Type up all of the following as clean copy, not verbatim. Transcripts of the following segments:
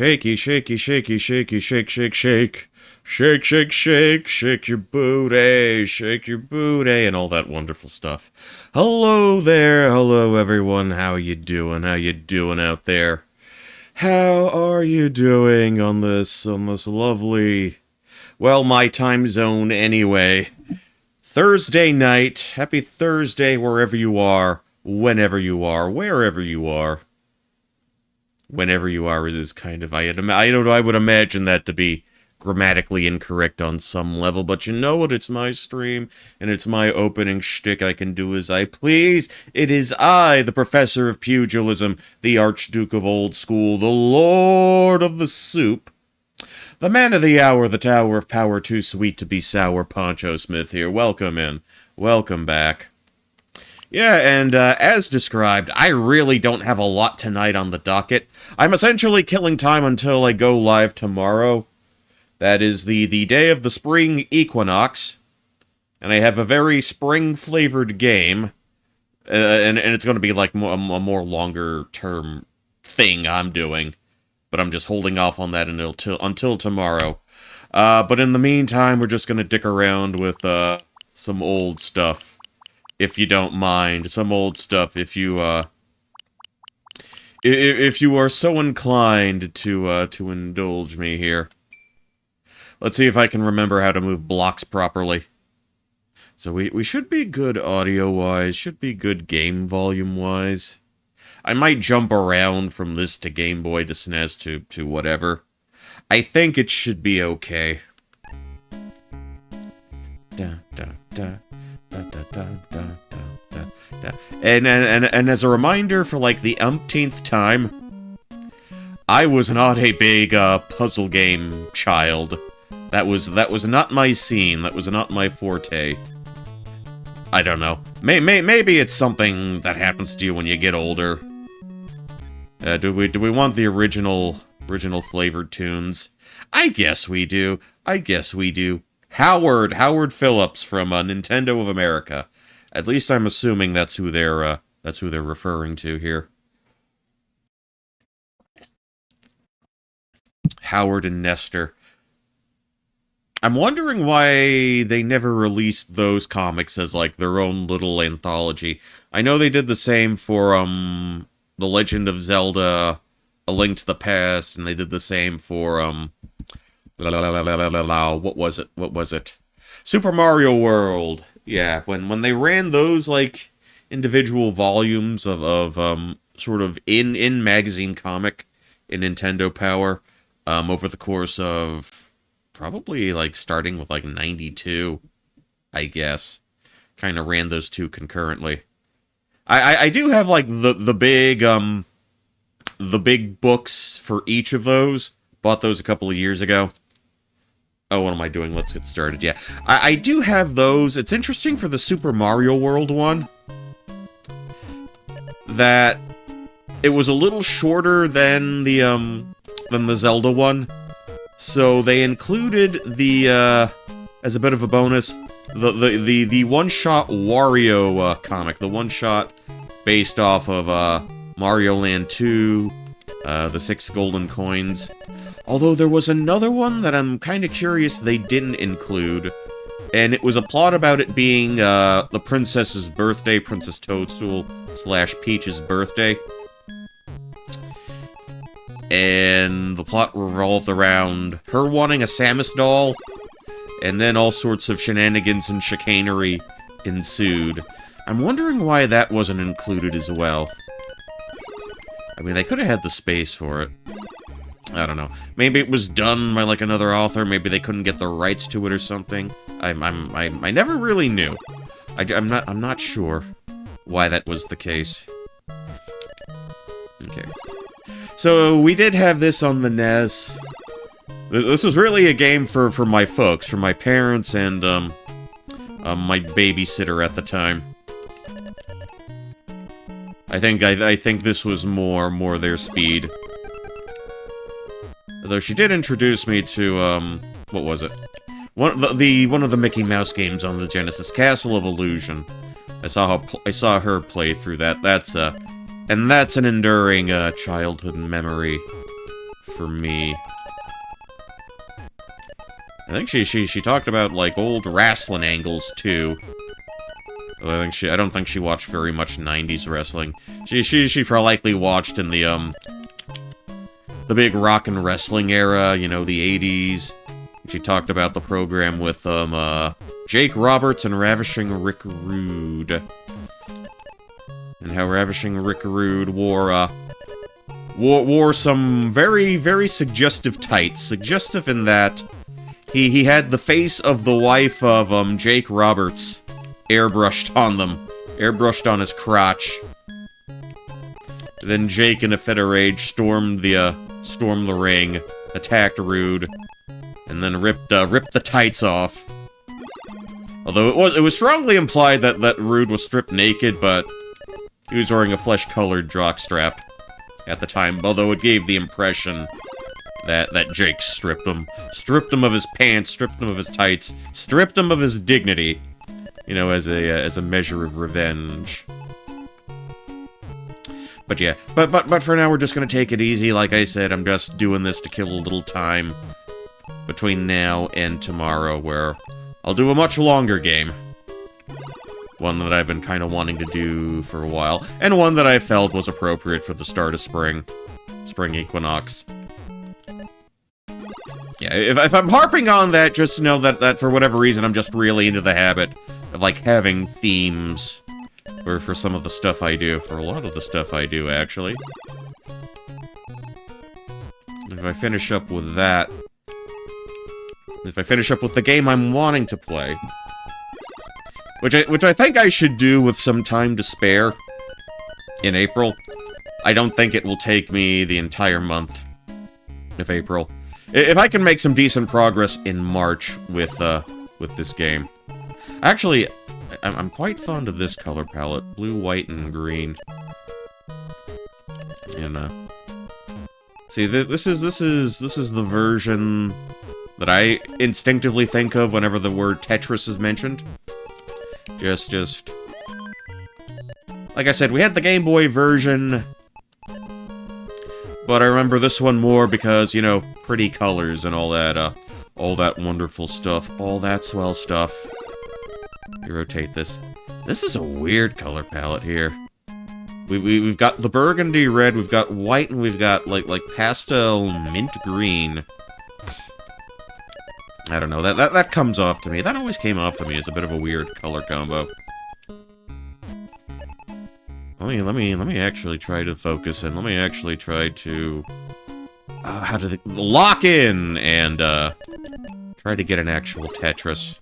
Shaky, shaky, shaky, shaky, shake, shake, shake. Shake, shake, shake, shake your booty, and all that wonderful stuff. Hello there, hello everyone, how you doing out there? How are you doing on this lovely, well, my time zone anyway. Thursday night, happy Thursday wherever you are, whenever you are, wherever you are. Whenever you are is kind of, I would imagine that to be grammatically incorrect on some level, but you know what, it's my stream, and it's my opening shtick. I can do as I please. It is I, the Professor of Pugilism, the Archduke of Old School, the Lord of the Soup, the Man of the Hour, the Tower of Power too sweet to be sour, Poncho Smith here. Welcome in. Welcome back. Yeah, and as described, I really don't have a lot tonight on the docket. I'm essentially killing time until I go live tomorrow. That is the day of the spring equinox, and I have a very spring-flavored game, and it's going to be like a more longer-term thing I'm doing, but I'm just holding off on that until tomorrow. But in the meantime, we're just going to dick around with some old stuff, if you don't mind. Some old stuff, if you are so inclined to indulge me here. Let's see if I can remember how to move blocks properly. So we should be good audio-wise, should be good game volume-wise. I might jump around from this to Game Boy to SNES to whatever. I think it should be okay. Da, da, da, da, da, da, da, da, da. And as a reminder for like the umpteenth time, I was not a big puzzle game child. That was not my scene. That was not my forte. I don't know. Maybe it's something that happens to you when you get older. Do we want the original flavored tunes? I guess we do. Howard Phillips from Nintendo of America. At least I'm assuming that's who they're referring to here. Howard and Nestor. I'm wondering why they never released those comics as, like, their own little anthology. I know they did the same for, The Legend of Zelda, A Link to the Past, and they did the same for, what was it? Super Mario World. Yeah, when they ran those, like, individual volumes of sort of in magazine comic in Nintendo Power, over the course of probably, like, starting with, like, 92, I guess. Kind of ran those two concurrently. I do have, like, the big books for each of those. Bought those a couple of years ago. Oh, what am I doing? Let's get started. Yeah, I do have those. It's interesting for the Super Mario World one that it was a little shorter than the Zelda one. So they included the, as a bit of a bonus, the one-shot Wario comic, the one-shot based off of Mario Land 2, the 6 golden coins. Although there was another one that I'm kind of curious they didn't include, and it was a plot about it being the princess's birthday, Princess Toadstool / Peach's birthday. And the plot revolved around her wanting a Samus doll, and then all sorts of shenanigans and chicanery ensued. I'm wondering why that wasn't included as well. I mean, they could have had the space for it. I don't know. Maybe it was done by, like, another author. Maybe they couldn't get the rights to it or something. I never really knew. I'm not sure why that was the case. Okay. So, we did have this on the NES. This was really a game for my folks, for my parents and, my babysitter at the time. I think this was more their speed. Although she did introduce me to, what was it? One of the Mickey Mouse games on the Genesis, Castle of Illusion. I saw her play through that. That's an enduring childhood memory for me. I think she talked about, like, old wrestling angles, too. I don't think she watched very much 90s wrestling. She probably likely watched in the big rock and wrestling era, you know, the 80s. She talked about the program with, Jake Roberts and Ravishing Rick Rude. And how Ravishing Rick Rude wore some very, very suggestive tights. Suggestive in that he had the face of the wife of, Jake Roberts airbrushed on them. Airbrushed on his crotch. Then Jake, in a fit of rage, stormed the ring, attacked Rude, and then ripped the tights off. Although it was strongly implied that Rude was stripped naked, but he was wearing a flesh-colored jockstrap at the time, although it gave the impression that Jake stripped him. Stripped him of his pants, stripped him of his tights, stripped him of his dignity, you know, as a measure of revenge. But yeah, but for now we're just gonna take it easy. Like I said, I'm just doing this to kill a little time between now and tomorrow, where I'll do a much longer game. One that I've been kind of wanting to do for a while, and one that I felt was appropriate for the start of spring equinox. Yeah, if I'm harping on that, just know that for whatever reason, I'm just really into the habit of, like, having themes for some of the stuff I do. For a lot of the stuff I do, actually. If I finish up with that... If I finish up with the game I'm wanting to play... Which I think I should do with some time to spare in April. I don't think it will take me the entire month of April. If I can make some decent progress in March with this game. Actually, I'm quite fond of this color palette. Blue, white, and green. And, see, this is the version that I instinctively think of whenever the word Tetris is mentioned. Just... Like I said, we had the Game Boy version, but I remember this one more because, you know, pretty colors and all that wonderful stuff, all that swell stuff. You rotate this. This is a weird color palette here. We've got the burgundy red, we've got white, and we've got, like pastel mint green. I don't know, that comes off to me. That always came off to me as a bit of a weird color combo. Let me actually try to focus, and let me actually try to... lock in, and, try to get an actual Tetris.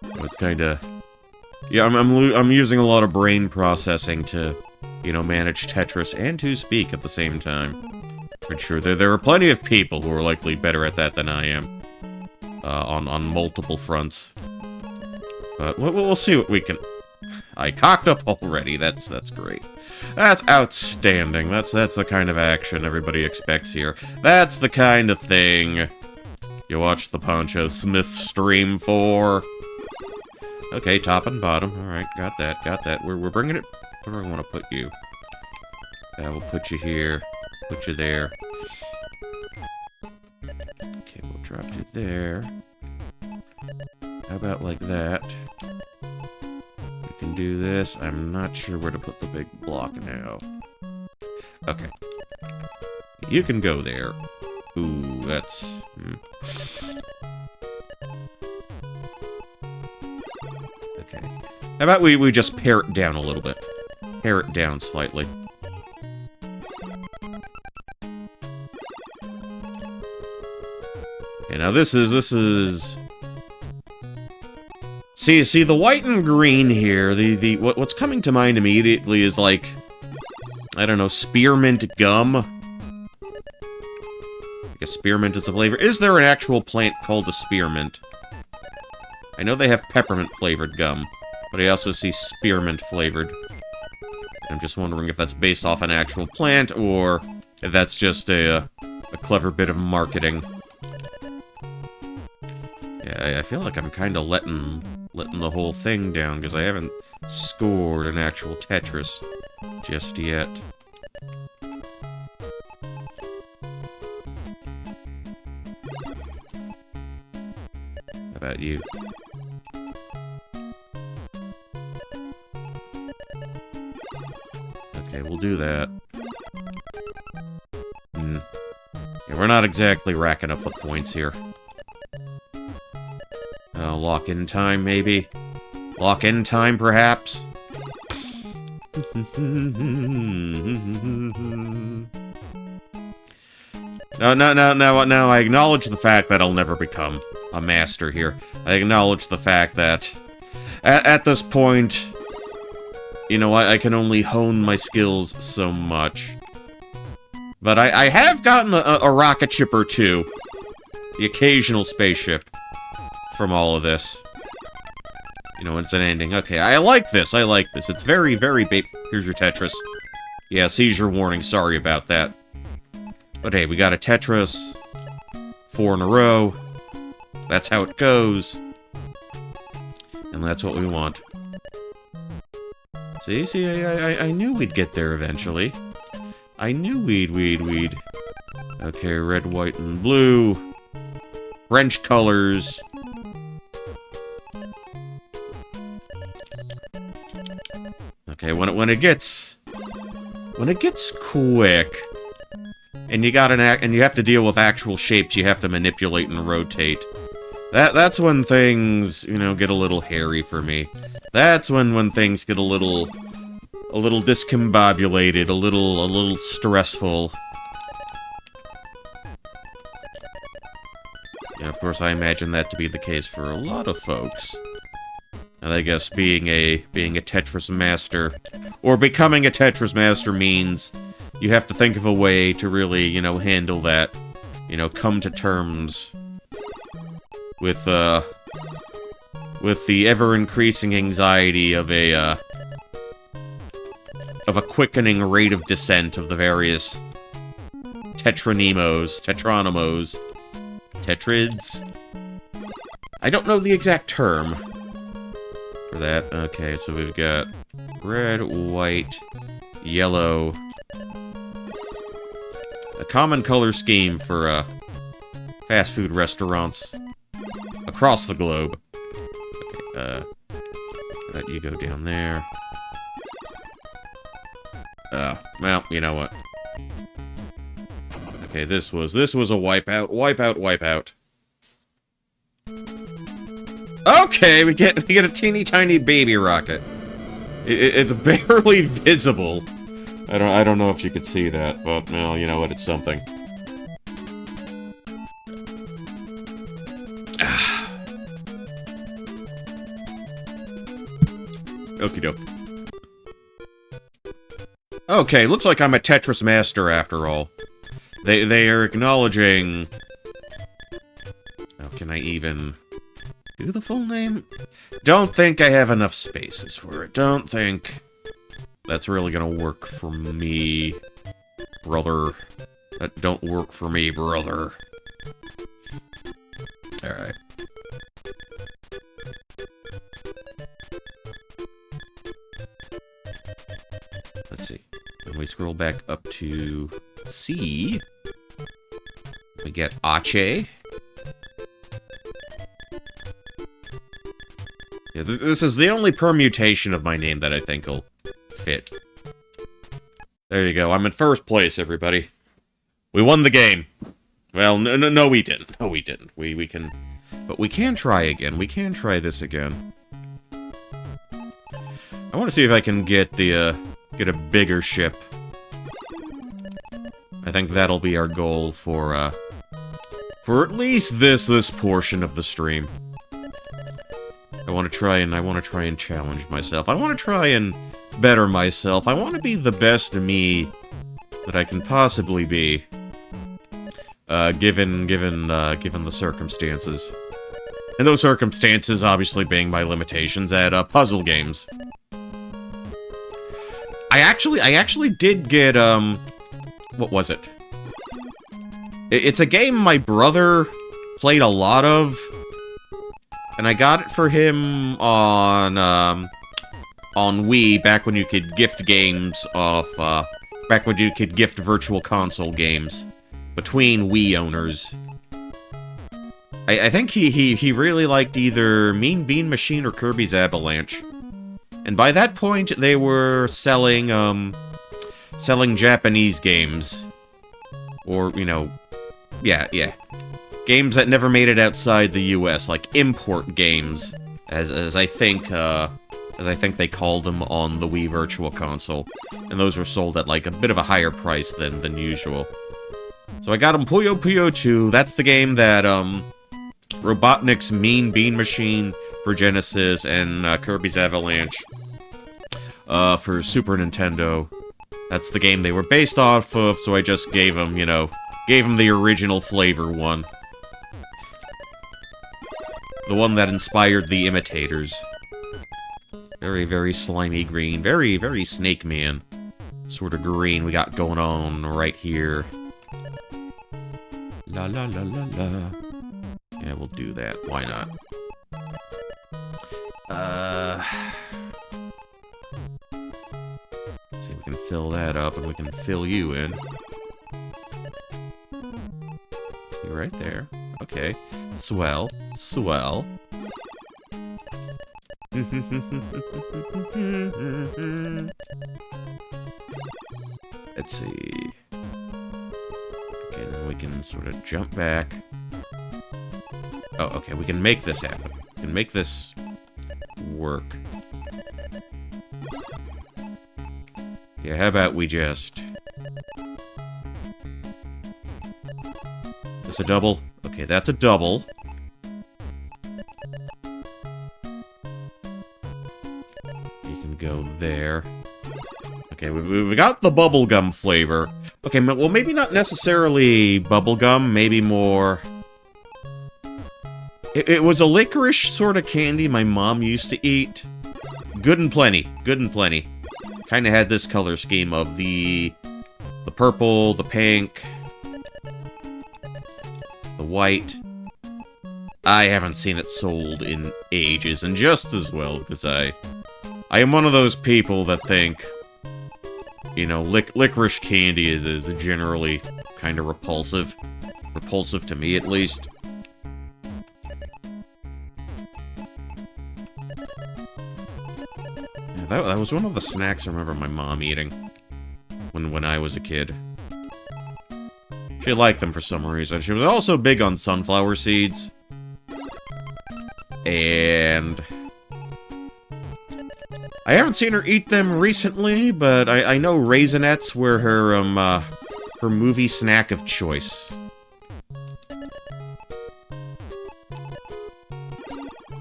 It's kinda... Yeah, I'm using a lot of brain processing to, you know, manage Tetris and to speak at the same time. Pretty sure there are plenty of people who are likely better at that than I am. On multiple fronts. But we'll see what we can... I cocked up already, that's great. That's outstanding, that's the kind of action everybody expects here. That's the kind of thing you watch the Poncho Smith stream for. Okay, top and bottom, alright, got that. We're bringing it... Where do I want to put you? We'll put you here. Put you there. Okay, we'll drop you there. How about like that? We can do this. I'm not sure where to put the big block now. Okay. You can go there. Ooh, that's... Okay. How about we just pare it down a little bit? Pare it down slightly. Okay, now this is... See, the white and green here, what's coming to mind immediately is like, I don't know, spearmint gum? I guess spearmint is a flavor. Is there an actual plant called a spearmint? I know they have peppermint-flavored gum, but I also see spearmint-flavored. I'm just wondering if that's based off an actual plant, or if that's just a clever bit of marketing. Yeah, I feel like I'm kind of letting the whole thing down, because I haven't scored an actual Tetris just yet. about you? Okay, we'll do that. Yeah, we're not exactly racking up the points here. Lock-in time, maybe? Lock-in time, perhaps? No, I acknowledge the fact that I'll never become a master here. I acknowledge the fact that at this point, you know, I can only hone my skills so much. But I have gotten a rocket ship or two. The occasional spaceship from all of this. You know, it's an ending. Okay, I like this. I like this. It's very, very Here's your Tetris. Yeah, seizure warning. Sorry about that. But hey, we got a Tetris. 4 in a row. That's how it goes. And that's what we want. See, I knew we'd get there eventually. I knew we'd. Okay, red, white, and blue. French colors. Okay, when it gets quick, and you have to deal with actual shapes you have to manipulate and rotate. That's when things, you know, get a little hairy for me. That's when things get a little discombobulated, a little stressful. And of course, I imagine that to be the case for a lot of folks. And I guess being a Tetris master, or becoming a Tetris master, means you have to think of a way to really, you know, handle that, you know, come to terms with the ever-increasing anxiety of a quickening rate of descent of the various tetronymos, tetrids. I don't know the exact term for that. Okay, so we've got red, white, yellow. A common color scheme for fast food restaurants across the globe. Okay, let you go down there. Well, you know what? Okay, this was a wipeout. Okay, we get a teeny tiny baby rocket. It's barely visible. I don't know if you could see that, but well, you know what? It's something. Okie doke. Okay, looks like I'm a Tetris master after all. They are acknowledging... How can I even do the full name? Don't think I have enough spaces for it. Don't think that's really gonna work for me, brother. That don't work for me, brother. Alright. Let's see. When we scroll back up to C, we get Ache. Yeah, this is the only permutation of my name that I think will fit. There you go. I'm in first place, everybody. We won the game. Well, no, we didn't. No, we didn't. We can... But we can try again. We can try this again. I want to see if I can get the, get a bigger ship. I think that'll be our goal for at least this portion of the stream. I want to try and challenge myself. I want to try and better myself. I want to be the best me that I can possibly be. Given the circumstances. And those circumstances obviously being my limitations at puzzle games. I actually did get what was it? It's a game my brother played a lot of, and I got it for him on Wii back when you could gift games off back when you could gift virtual console games between Wii owners. I think he really liked either Mean Bean Machine or Kirby's Avalanche. And by that point, they were selling Japanese games. Or, you know, yeah. Games that never made it outside the US, like import games, as I think they called them on the Wii Virtual Console. And those were sold at, like, a bit of a higher price than usual. So I got him Puyo Puyo 2. That's the game that, Robotnik's Mean Bean Machine for Genesis and Kirby's Avalanche for Super Nintendo. That's the game they were based off of, so I just gave him, you know, the original flavor one. The one that inspired the imitators. Very, very slimy green. Very, very Snake Man sort of green we got going on right here. La la la la la. Yeah, we'll do that. Why not? See if we can fill that up and we can fill you in. See, right there. Okay. Swell. Swell. Let's see. Okay, then we can sort of jump back. Oh, okay, we can make this happen. We can make this work. Yeah, how about we just... Is this a double? Okay, that's a double. You can go there. Okay, we got the bubblegum flavor. Okay, well, maybe not necessarily bubblegum, maybe more... It was a licorice sort of candy my mom used to eat. Good and plenty. Good and plenty. Kind of had this color scheme of the purple, the pink, the white. I haven't seen it sold in ages, and just as well, because I am one of those people that think, you know, licorice candy is generally kind of repulsive. Repulsive to me, at least. That was one of the snacks I remember my mom eating when I was a kid. She liked them for some reason. She was also big on sunflower seeds. And... I haven't seen her eat them recently, but I know Raisinets were her movie snack of choice.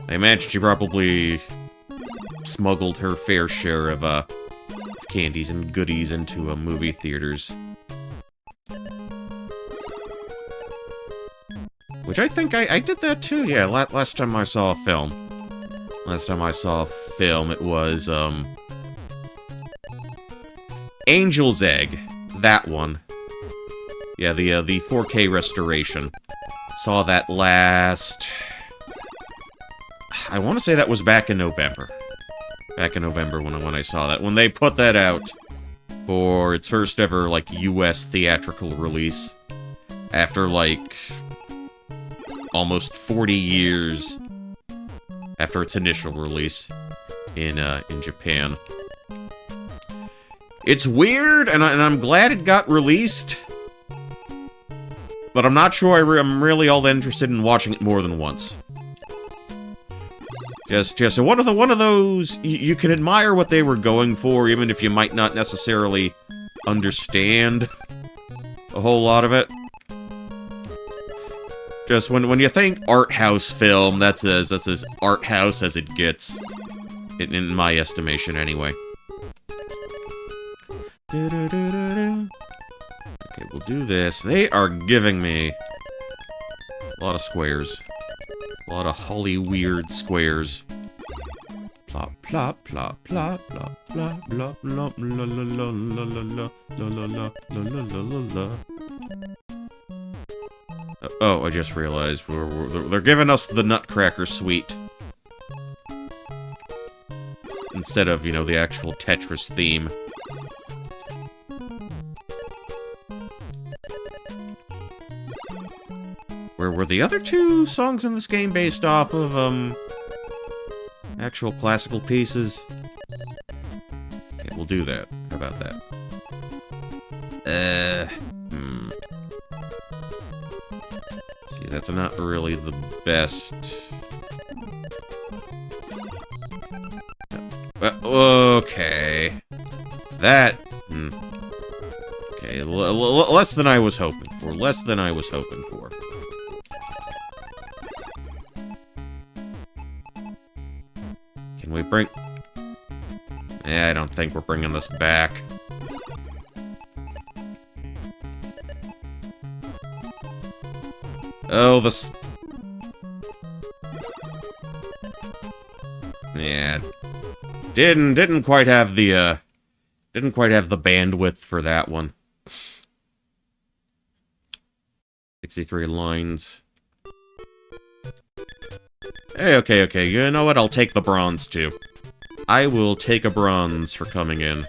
I imagine she probably... smuggled her fair share of candies and goodies into movie theaters. Which I think I did that too, yeah, last time I saw a film. Last time I saw a film, it was, Angel's Egg. That one. Yeah, the 4K restoration. Saw that last... I want to say that was back in November. Back in November when I saw that. When they put that out for its first ever, like, US theatrical release. After, like, almost 40 years after its initial release in Japan. It's weird, and I'm glad it got released. But I'm not sure I'm really all that interested in watching it more than once. Just one of those, you can admire what they were going for, even if you might not necessarily understand a whole lot of it. Just when you think art house film, that's as art house as it gets, in my estimation, anyway. Okay, we'll do this. They are giving me a lot of squares. A lot of holly weird squares. Plop, plop, plop, plop, plop, plop, plop, plop, la la la la la la la la la la la la. Oh, I just realized they're giving us the Nutcracker Suite instead of, you know, the actual Tetris theme. Where Were the other two songs in this game based off of, actual classical pieces? Okay, we'll do that. How about that? See, that's not really the best. Okay. That... Okay, less than I was hoping for. Less than I was hoping for. Can we bring... I don't think we're bringing this back. Oh, this... Yeah. Didn't quite have the, didn't quite have the bandwidth for that one. 63 lines. Hey, okay. You know what? I'll take the bronze, too. I will take a bronze for coming in.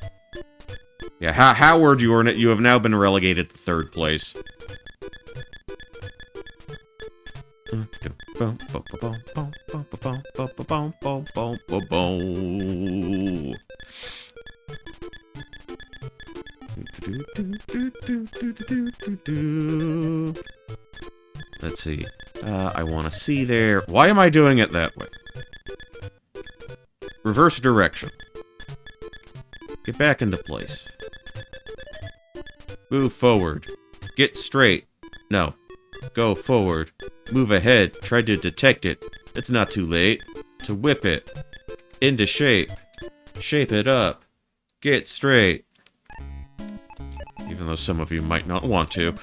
Yeah, Howard, you have now been relegated to 3rd place. Let's see. I want to see there. Why am I doing it that way? Reverse direction. Get back into place. Move forward. Get straight. No. Go forward. Move ahead. Try to detect it. It's not too late. To whip it. Into shape. Shape it up. Get straight. Even though some of you might not want to.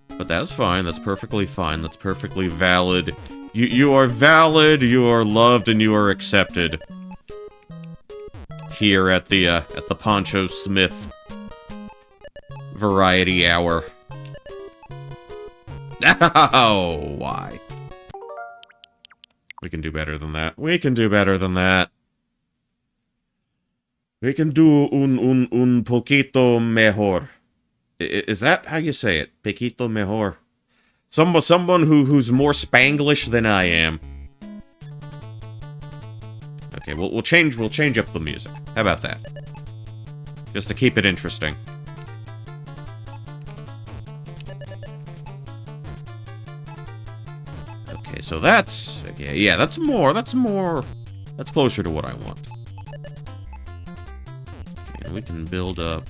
But that's fine. That's perfectly fine. That's perfectly valid. You are valid, you are loved, and you are accepted. Here at the Poncho Smith Variety Hour. Oh, why? We can do better than that. We can do better than that. We can do un poquito mejor. Is that how you say it? Poquito mejor. Someone who's more Spanglish than I am. Okay, we'll change up the music. How about that? Just to keep it interesting. Okay, so that's... Okay, yeah, that's closer to what I want. And we can build up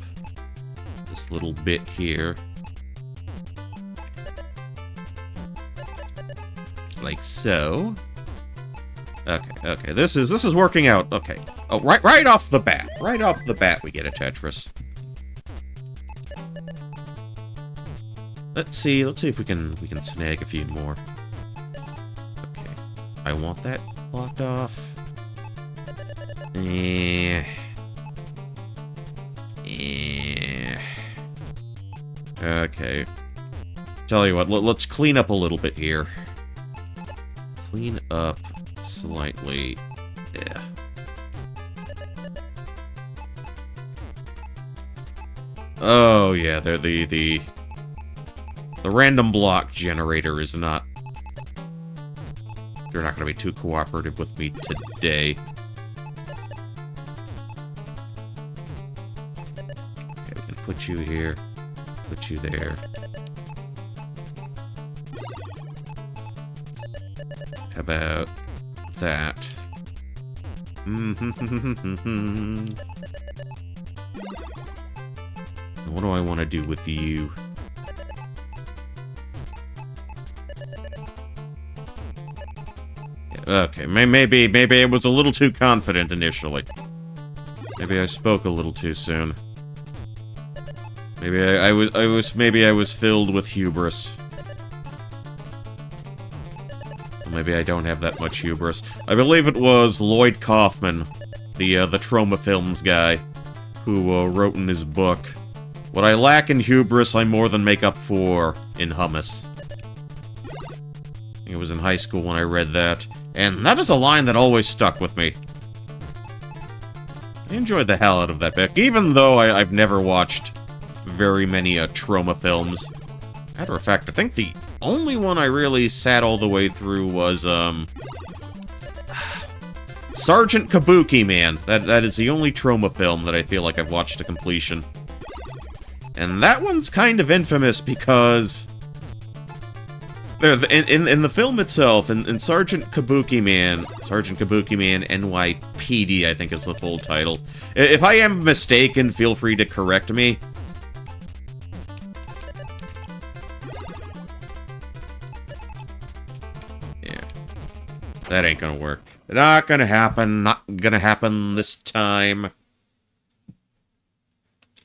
this little bit here. Like so. Okay, this is working out. Okay. Oh, right off the bat. Right off the bat we get a Tetris. Let's see if we can snag a few more. Okay. I want that blocked off. Okay. Tell you what, let's clean up a little bit here. Clean up slightly. Yeah. Oh yeah, the random block generator is not... They're not going to be too cooperative with me today. Okay, we can put you here. Put you there. How about that? What do I want to do with you? Okay, maybe I was a little too confident initially. Maybe I spoke a little too soon. Maybe I was filled with hubris. Well, maybe I don't have that much hubris. I believe it was Lloyd Kaufman, the Trauma Films guy, who wrote in his book, "What I lack in hubris, I more than make up for in hummus." I think it was in high school when I read that, and that is a line that always stuck with me. I enjoyed the hell out of that book, even though I've never watched very many Trauma films. Matter of fact, I think only one I really sat all the way through was, Sergeant Kabuki Man. That is the only Troma film that I feel like I've watched to completion. And that one's kind of infamous because... In the film itself, in Sergeant Kabuki Man NYPD, I think is the full title. If I am mistaken, feel free to correct me. Yeah. That ain't gonna work. Not gonna happen. Not gonna happen this time.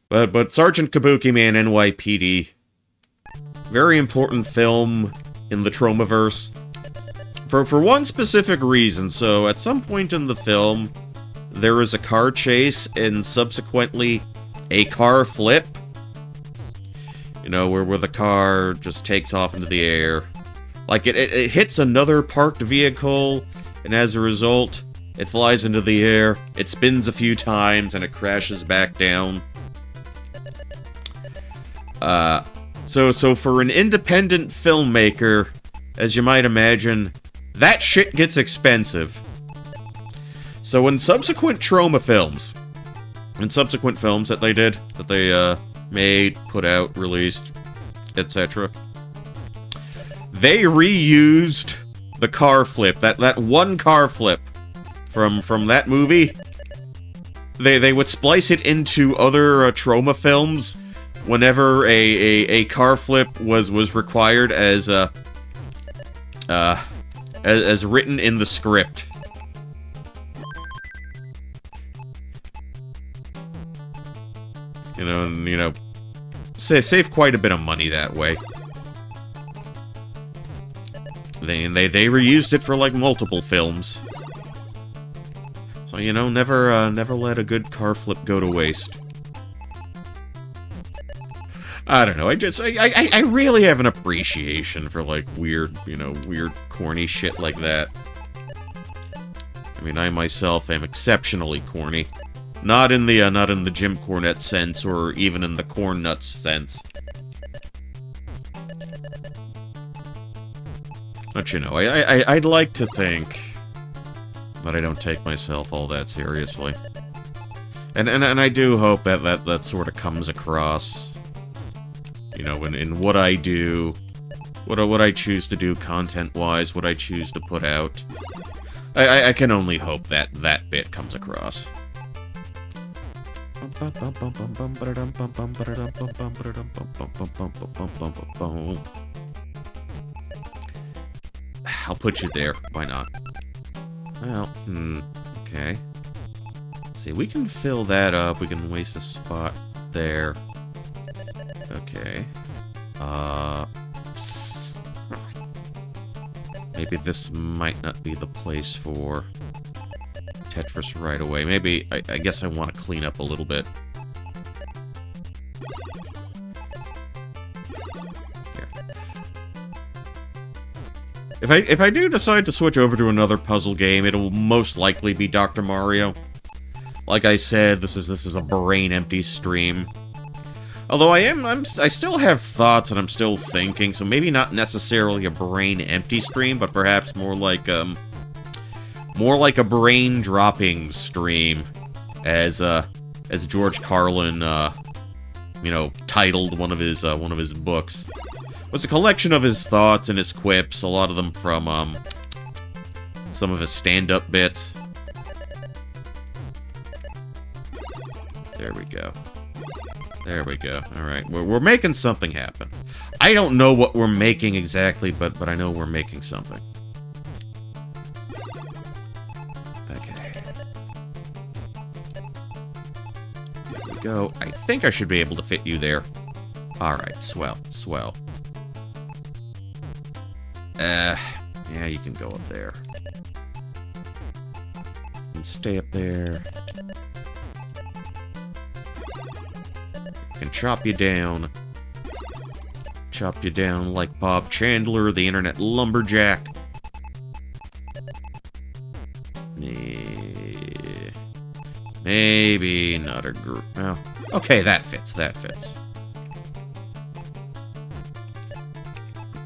But Sergeant Kabuki Man NYPD. Very important film in the Tromaverse. For one specific reason. So, at some point in the film, there is a car chase and subsequently a car flip. You know, where the car just takes off into the air. Like, it hits another parked vehicle, and as a result, it flies into the air, it spins a few times, and it crashes back down. So for an independent filmmaker, as you might imagine, that shit gets expensive. So in subsequent Troma films, that they did, that they, made, put out, released, etc., they reused the car flip, that one car flip from that movie. They would splice it into other Troma films whenever a car flip was required as written in the script. You know, save quite a bit of money that way. They reused it for like multiple films. So, you know, never let a good car flip go to waste. I don't know, I really have an appreciation for, like, weird, corny shit like that. I mean, I myself am exceptionally corny. Not in the Jim Cornette sense, or even in the Corn Nuts sense. But, you know, I'd like to think that I don't take myself all that seriously. And I do hope that sort of comes across, you know, in what I do, what I choose to do content-wise, what I choose to put out. I can only hope that bit comes across. I'll put you there. Why not? Well, okay. See, we can fill that up. We can waste a spot there. Okay. Maybe this might not be the place for Tetris right away. Maybe, I guess I want to clean up a little bit. Here. If I do decide to switch over to another puzzle game, it'll most likely be Dr. Mario. Like I said, this is a brain-empty stream. Although I still have thoughts and I'm still thinking, so maybe not necessarily a brain-empty stream, but perhaps more like a brain-dropping stream, as George Carlin, titled one of his books. It was a collection of his thoughts and his quips, a lot of them from, some of his stand-up bits. There we go. There we go. Alright, we're making something happen. I don't know what we're making exactly, but I know we're making something. Okay. There we go. I think I should be able to fit you there. Alright, swell. Yeah, you can go up there. And stay up there. Can chop you down. Chop you down like Bob Chandler, the internet lumberjack. Maybe not a group. Well, okay, that fits.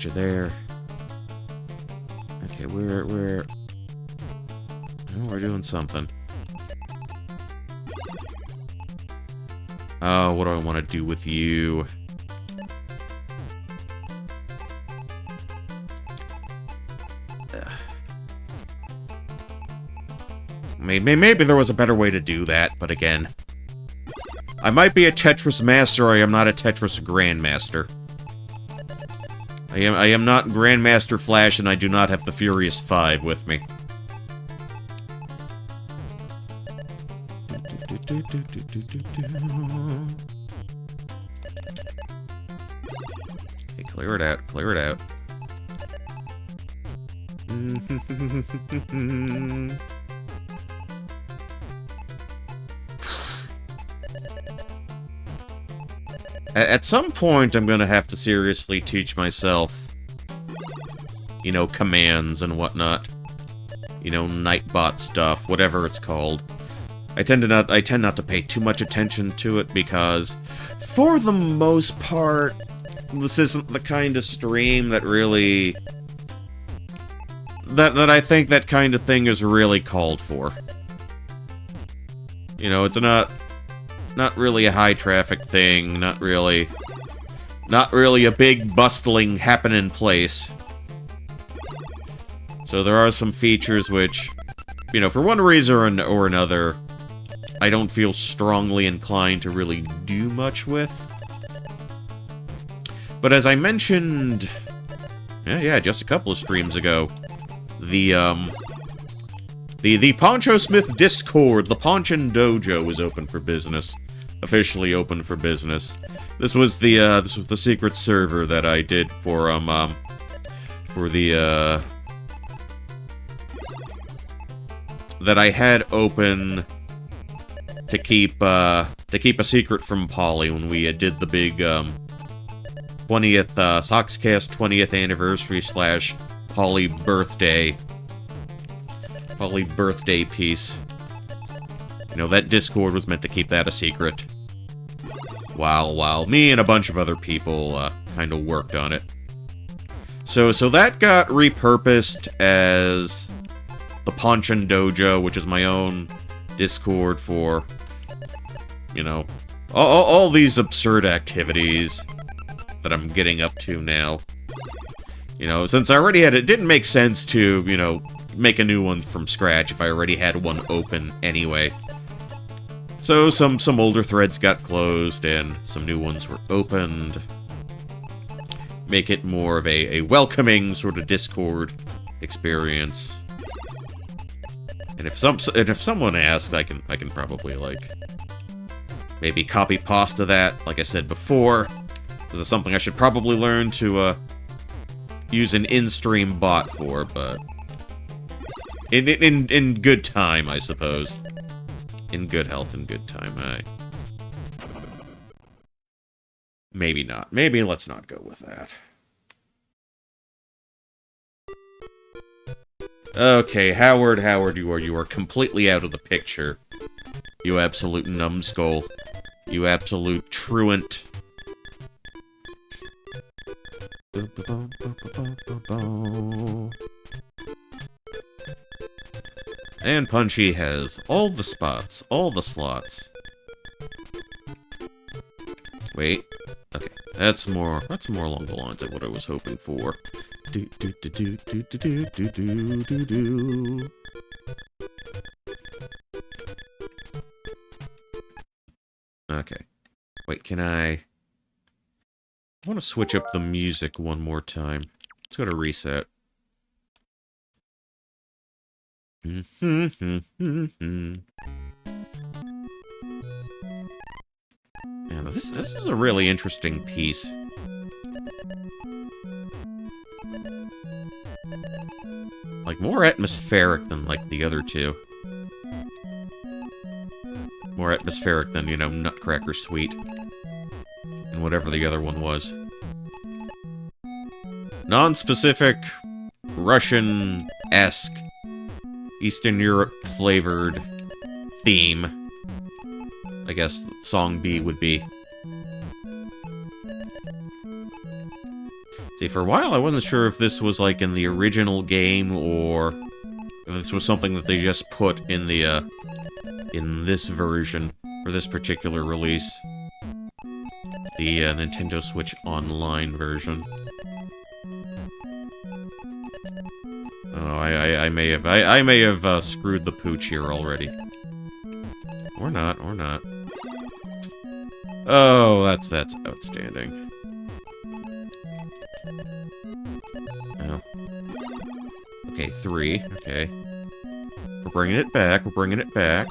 you there. Okay, we're... Oh, we're doing something. Oh, what do I want to do with you? Maybe there was a better way to do that, but again... I might be a Tetris master, I am not a Tetris grandmaster. I am not Grandmaster Flash, and I do not have the Furious 5 with me. Okay, clear it out, clear it out. At some point, I'm gonna have to seriously teach myself, you know, commands and whatnot. You know, Nightbot stuff, whatever it's called. I tend not to pay too much attention to it because, for the most part, this isn't the kind of stream that really... that I think that kind of thing is really called for. You know, it's not really a high-traffic thing, not really a big, bustling, happening place. So there are some features which, you know, for one reason or another, I don't feel strongly inclined to really do much with. But as I mentioned, yeah, just a couple of streams ago, the Poncho Smith Discord, the Ponchin Dojo, was open for business. Officially open for business. This was the secret server that I did for the that I had open to keep a secret from Polly when we did the big 20th Soxcast 20th anniversary / Polly birthday piece. You know, that Discord was meant to keep that a secret. While me and a bunch of other people kind of worked on it. So that got repurposed as the Ponchin Dojo, which is my own Discord for, you know, all these absurd activities that I'm getting up to now. You know, since I already had it, didn't make sense to, you know, make a new one from scratch if I already had one open anyway. So some older threads got closed and some new ones were opened. Make it more of a welcoming sort of Discord experience. And if someone asks, I can probably, like, maybe copy pasta that, like I said before. This is something I should probably learn to use an in-stream bot for, but in good time, I suppose. In good health and good time, maybe not. Maybe let's not go with that. Okay, Howard, you are completely out of the picture. You absolute numbskull. You absolute truant. And Punchy has all the spots, all the slots. Wait. Okay, that's more along the lines of what I was hoping for. Okay. Wait, can I want to switch up the music one more time. Let's go to reset. Yeah, this is a really interesting piece. Like, more atmospheric than, like, the other two. More atmospheric than, you know, Nutcracker Suite. And whatever the other one was. Non-specific, Russian-esque, Eastern Europe-flavored theme. I guess Song B would be. See, for a while I wasn't sure if this was, like, in the original game, or if this was something that they just put in the, in this version, for this particular release. The, Nintendo Switch Online version. Oh, I may have screwed the pooch here already. Or not, or not. Oh, that's outstanding. Oh. Okay, 3. Okay. We're bringing it back. We're bringing it back.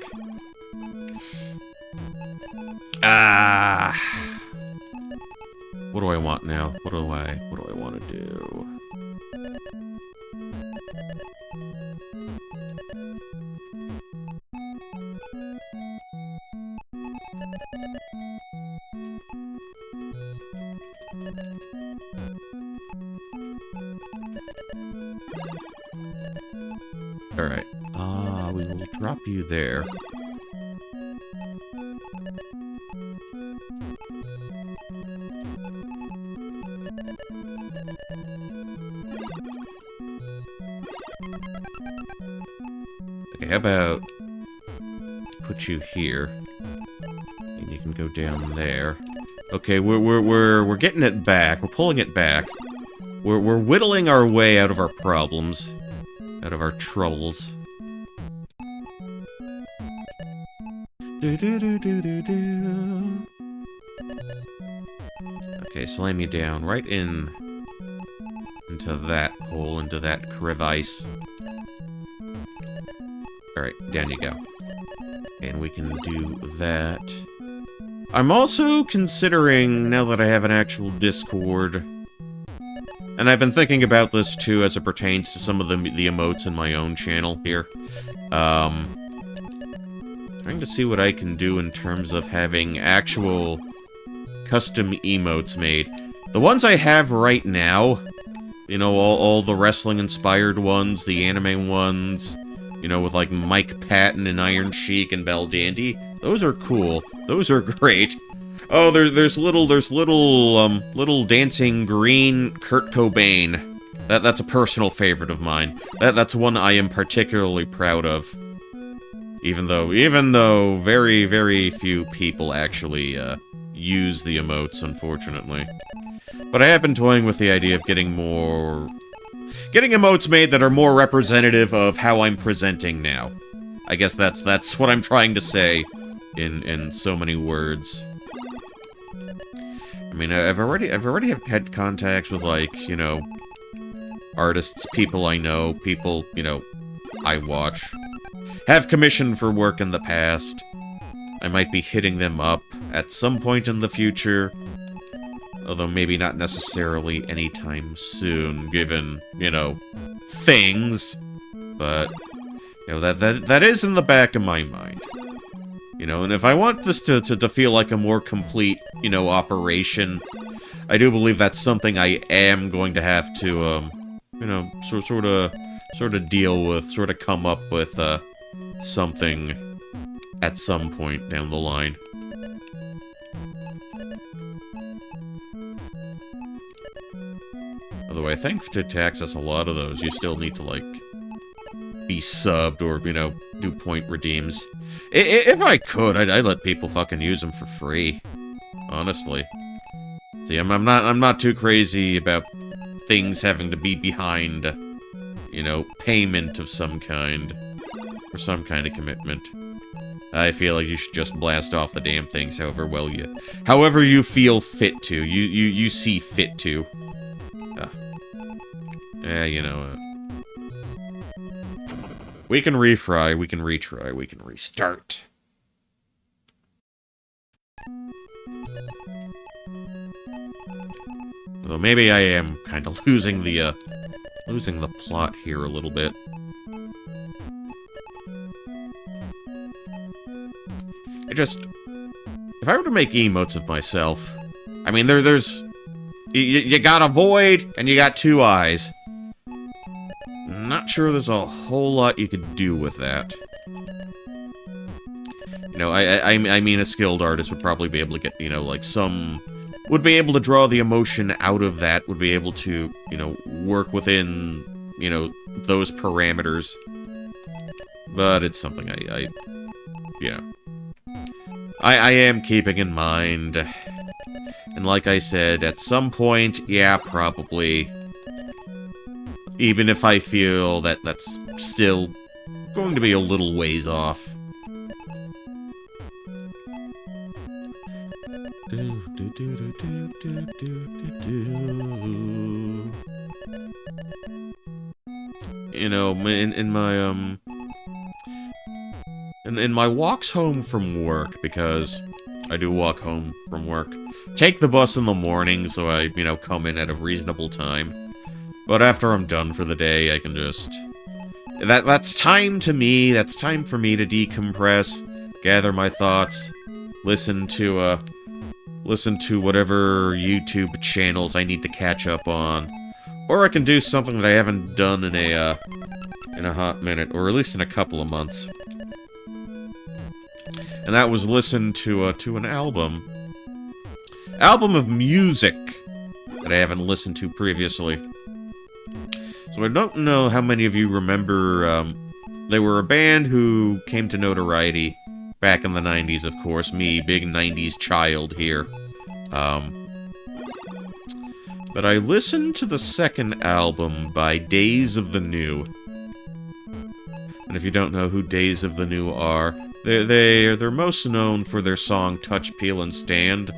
Ah! What do I want now? What do I want to do? Alright. We will drop you there. Okay, how about put you here, and you can go down there. Okay, we're getting it back. We're pulling it back. We're whittling our way out of our problems, out of our troubles. Okay, slam you down right into that hole, into that crevice. Alright, down you go. And we can do that. I'm also considering, now that I have an actual Discord, and I've been thinking about this too as it pertains to some of the emotes in my own channel here. Trying to see what I can do in terms of having actual custom emotes made. The ones I have right now, you know, all the wrestling-inspired ones, the anime ones, you know, with like Mike Patton and Iron Sheik and Belle Dandy, those are cool. Those are great. Oh, there's little dancing green Kurt Cobain. That's a personal favorite of mine. That's one I am particularly proud of. Even though very, very few people actually use the emotes, unfortunately. But I have been toying with the idea of getting emotes made that are more representative of how I'm presenting now. I guess that's what I'm trying to say in so many words. I mean, I've already had contacts with, like, you know, artists, people I know, people, you know, I watch. Have commissioned for work in the past. I might be hitting them up at some point in the future. Although maybe not necessarily anytime soon, given, you know, things. But, you know, that is in the back of my mind. You know, and if I want this to feel like a more complete, you know, operation, I do believe that's something I am going to have to, you know, sort of deal with, sort of come up with, something at some point down the line. Although I think to access a lot of those, you still need to, like, be subbed or, you know, do point redeems. If I could, I'd let people fucking use them for free. Honestly. See, I'm not too crazy about things having to be behind, you know, payment of some kind. Or some kind of commitment. I feel like you should just blast off the damn things however you feel fit to. You see fit to. You know, we can refry, we can retry, we can restart. Though maybe I am kind of losing the plot here a little bit. If I were to make emotes of myself, I mean, you got a void, and you got 2 eyes. I'm not sure there's a whole lot you could do with that. You know, I mean, a skilled artist would probably be able to get, you know, like, some would be able to draw the emotion out of that, would be able to, you know, work within, you know, those parameters. But it's something I am keeping in mind. And like I said, at some point, yeah, probably. Even if I feel that that's still going to be a little ways off. You know, in my walks home from work, because I do walk home from work, take the bus in the morning, so I, you know, come in at a reasonable time. But after I'm done for the day, I can just... That's time to me, that's time for me to decompress, gather my thoughts, listen to whatever YouTube channels I need to catch up on. Or I can do something that I haven't done in a hot minute, or at least in a couple of months. And that was listen to an album of music that I haven't listened to previously. So I don't know how many of you remember, they were a band who came to notoriety back in the 90s, of course. Me, big 90s child here. But I listened to the second album by Days of the New. And if you don't know who Days of the New are, they're most known for their song Touch, Peel, and Stand.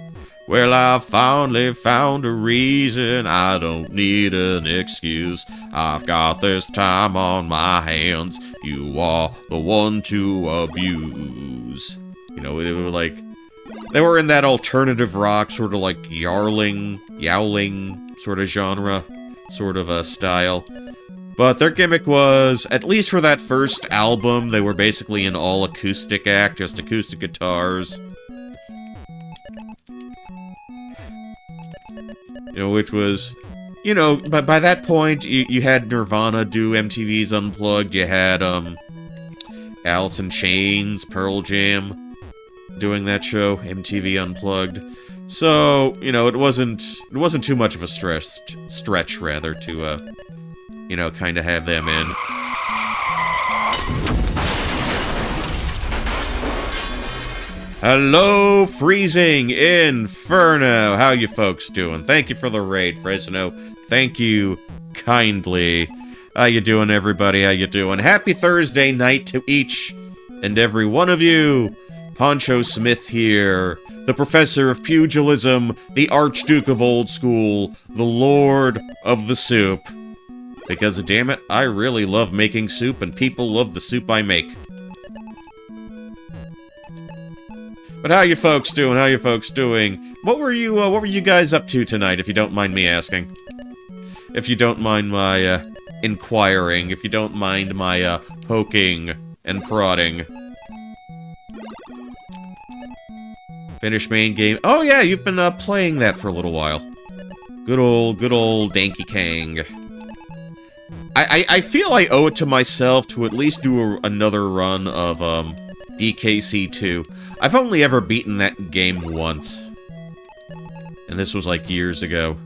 Well, I finally found a reason, I don't need an excuse. I've got this time on my hands, you are the one to abuse. You know, they were like, they were in that alternative rock, sort of like yowling sort of genre, sort of a style. But their gimmick was, at least for that first album, they were basically an all-acoustic act, just acoustic guitars. You know, which was, you know, by that point, you had Nirvana do MTV's Unplugged, you had, Alice in Chains, Pearl Jam, doing that show, MTV Unplugged. So, you know, it wasn't too much of a stretch, rather, to, you know, kind of have them in. Hello, Freezing Inferno! How you folks doing? Thank you for the raid, Fresno. Thank you kindly. How you doing, everybody? How you doing? Happy Thursday night to each and every one of you. Poncho Smith here, the Professor of Pugilism, the Archduke of Old School, the Lord of the Soup. Because, damn it, I really love making soup, and people love the soup I make. But how you folks doing? How you folks doing? What were you guys up to tonight, if you don't mind me asking? If you don't mind my, inquiring, if you don't mind my, poking and prodding. Finish main game. Oh yeah, you've been, playing that for a little while. Good old Danky Kang. I feel I owe it to myself to at least do another run of, DKC 2. I've only ever beaten that game once. And this was like years ago.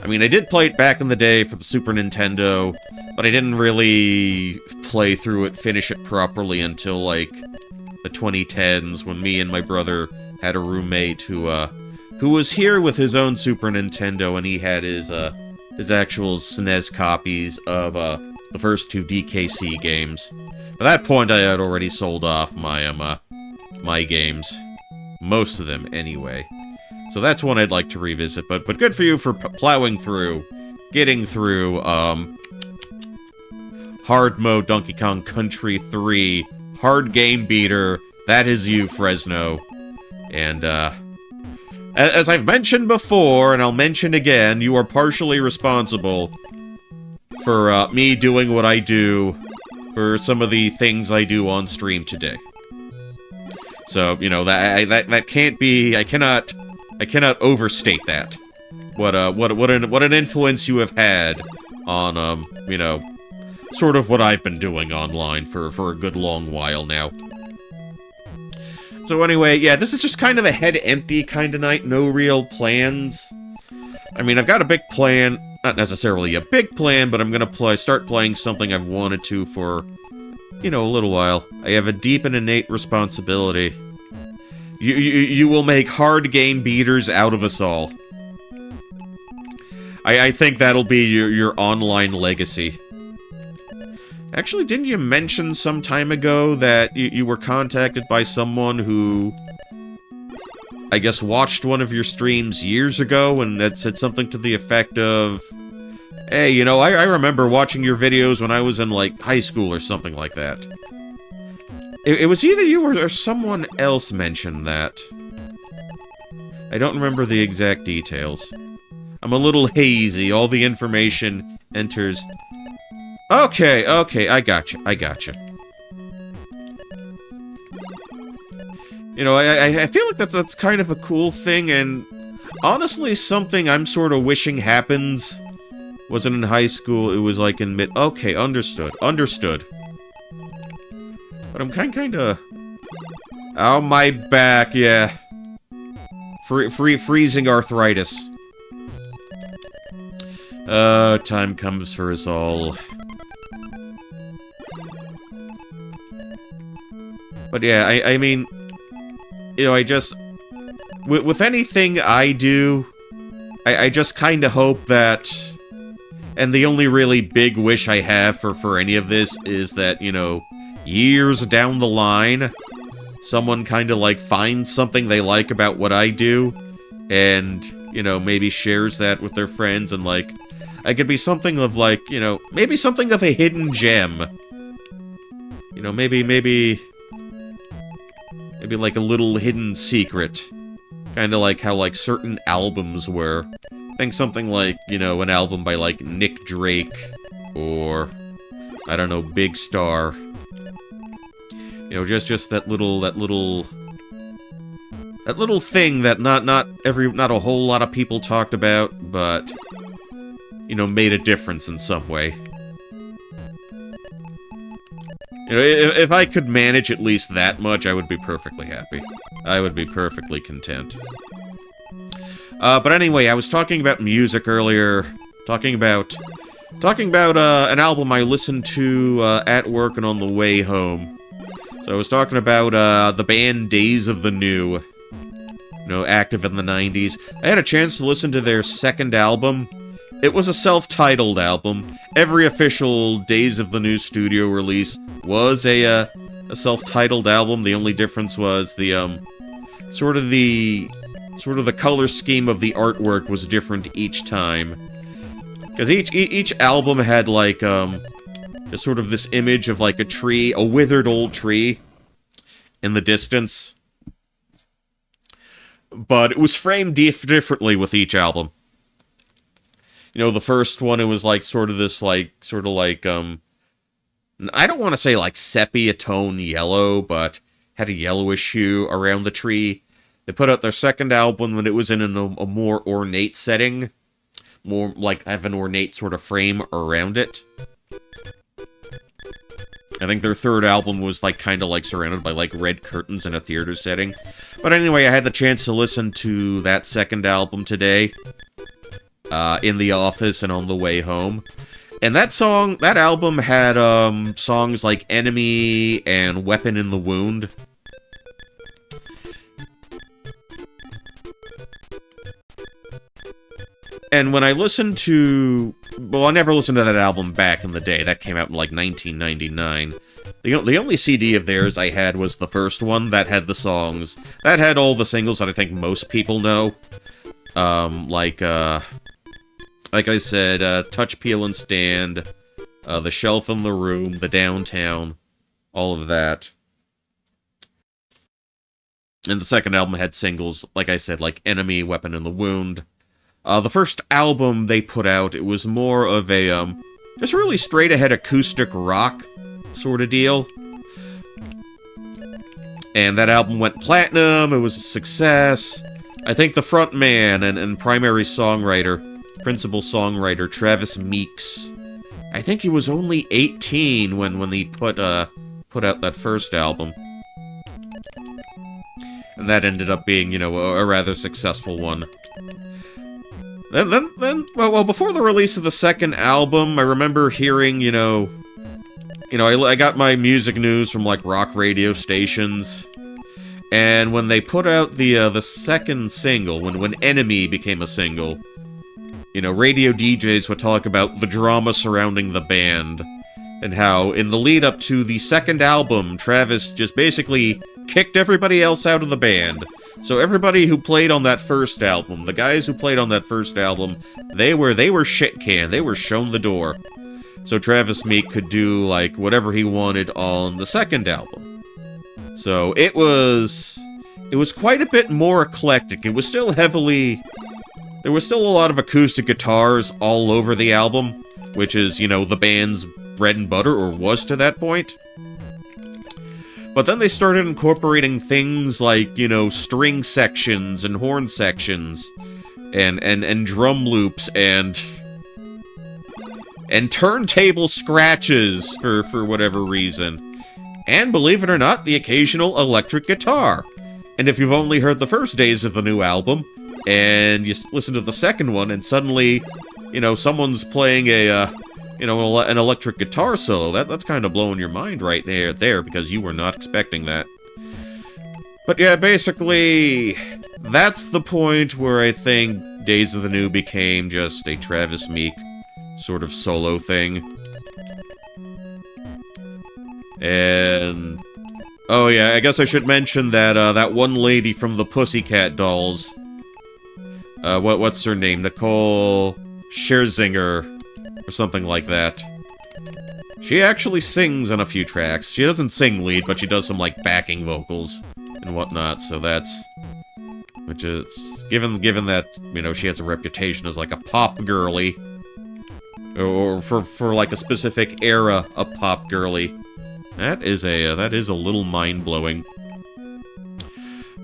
I mean, I did play it back in the day for the Super Nintendo, but I didn't really play through it, finish it properly until, like, the 2010s, when me and my brother had a roommate who was here with his own Super Nintendo, and he had his actual SNES copies of, the first two DKC games. At that point, I had already sold off my, my games. Most of them, anyway. So that's one I'd like to revisit, but good for you for plowing through, getting through, Hard Mode Donkey Kong Country 3, Hard Game Beater, that is you, Fresno. And, as I've mentioned before, and I'll mention again, you are partially responsible for, me doing what I do, for some of the things I do on stream today. So, you know, that can't be, I cannot overstate that. What an influence you have had on, you know, sort of what I've been doing online for a good long while now. So anyway, yeah, this is just kind of a head empty kind of night, no real plans. I mean, I've got a big plan, not necessarily a big plan, but I'm gonna start playing something I've wanted to for, you know, a little while. I have a deep and innate responsibility. You will make hard game beaters out of us all. I think that'll be your online legacy. Actually, didn't you mention some time ago that you were contacted by someone who, I guess, watched one of your streams years ago and that said something to the effect of, hey, you know, I remember watching your videos when I was in, like, high school or something like that. It was either you or someone else mentioned that. I don't remember the exact details. I'm a little hazy. All the information enters... Okay, I gotcha. You know, I feel like that's kind of a cool thing, and honestly, something I'm sort of wishing happens. Wasn't in high school, it was like in mid... Okay, understood. But I'm kinda... Oh, my back, yeah. Freezing arthritis. Time comes for us all. But yeah, I mean... You know, I just... With anything I do, I just kinda hope that... And the only really big wish I have for any of this is that, you know, years down the line, someone kinda, like, finds something they like about what I do, and, you know, maybe shares that with their friends, and, like, I could be something of, like, you know, maybe something of a hidden gem. You know, maybe like a little hidden secret. Kinda like how, like, certain albums were. Think something like, you know, an album by, like, Nick Drake, or, I don't know, Big Star. You know, just that little thing that not a whole lot of people talked about, but, you know, made a difference in some way. You know, if I could manage at least that much, I would be perfectly happy. I would be perfectly content. But anyway, I was talking about music earlier, talking about an album I listened to at work and on the way home. So I was talking about the band Days of the New, you know, active in the 90s. I had a chance to listen to their second album. It was a self-titled album. Every official Days of the New studio release was a self-titled album. The only difference was the sort of the color scheme of the artwork was different each time. Because each album had, like, just sort of this image of, like, a tree, a withered old tree, in the distance. But it was framed differently with each album. You know, the first one, it was, like, sort of, I don't want to say, like, sepia tone yellow, but had a yellowish hue around the tree. They put out their second album when it was in a more ornate setting. More, like, have an ornate sort of frame around it. I think their third album was, like, kind of, like, surrounded by, like, red curtains in a theater setting. But anyway, I had the chance to listen to that second album today. In the office and on the way home. And that album had, songs like Enemy and Weapon in the Wound. And when I listened to... Well, I never listened to that album back in the day. That came out in, like, 1999. The only CD of theirs I had was the first one that had the songs. That had all the singles that I think most people know. Like I said, Touch, Peel, and Stand, The Shelf in the Room, The Downtown, all of that. And the second album had singles, like I said, like Enemy, Weapon in the Wound. The first album they put out, it was more of a, just really straight-ahead acoustic rock sort of deal. And that album went platinum, it was a success. I think the frontman and primary songwriter, principal songwriter, Travis Meeks, I think he was only 18 when he put out that first album. And that ended up being, you know, a rather successful one. Well, before the release of the second album, I remember hearing, I got my music news from, like, rock radio stations. And when they put out the second single, when Enemy became a single, radio DJs would talk about the drama surrounding the band, and how, in the lead-up to the second album, Travis just basically kicked everybody else out of the band. So everybody who played on that first album, the guys who played on that first album, they were shit-canned, they were shown the door. So Travis Meek could do, like, whatever he wanted on the second album. So it was quite a bit more eclectic. It was still there was still a lot of acoustic guitars all over the album, which is, the band's bread and butter, or was to that point. But then they started incorporating things like, string sections and horn sections, and drum loops, and turntable scratches for whatever reason. And believe it or not, the occasional electric guitar. And if you've only heard the first days of the new album, and you listen to the second one, and suddenly, someone's playing an electric guitar solo, that's kind of blowing your mind right there, because you were not expecting that. But yeah, basically, that's the point where I think Days of the New became just a Travis Meek sort of solo thing. And oh yeah, I guess I should mention that that one lady from the Pussycat Dolls, what's her name? Nicole Scherzinger, or something like that. She actually sings on a few tracks. She doesn't sing lead, but she does some, like, backing vocals and whatnot, so that's... Which is... Given that, she has a reputation as, like, a pop girly, or for like, a specific era of pop girly, that is a little mind-blowing.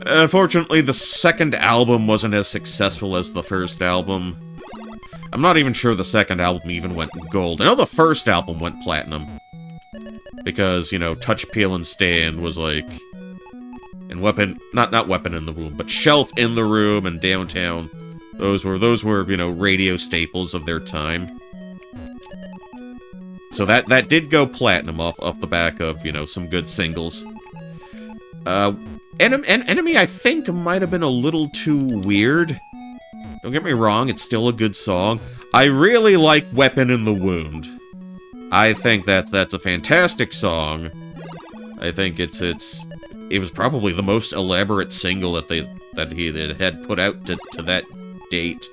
Unfortunately, the second album wasn't as successful as the first album. I'm not even sure the second album even went gold. I know the first album went platinum. Because, Touch, Peel, and Stand was like... And Weapon... Not Weapon in the Womb, but Shelf in the Room and Downtown. Those were, radio staples of their time. So that did go platinum off the back of, some good singles. Enemy, I think, might have been a little too weird. Don't get me wrong, it's still a good song. I really like Weapon in the Wound. I think that's a fantastic song. I think it was probably the most elaborate single that he had put out to that date.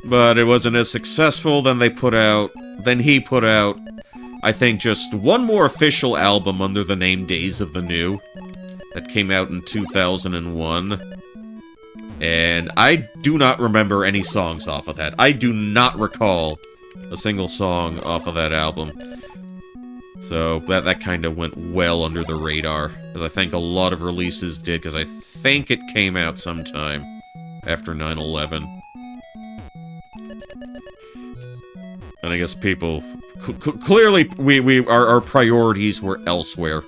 But it wasn't as successful. Then he put out, I think, just one more official album under the name Days of the New. That came out in 2001. And I do not remember any songs off of that. I do not recall a single song off of that album. So that kind of went well under the radar, as I think a lot of releases did, because I think it came out sometime after 9/11. And I guess people... clearly, our priorities were elsewhere.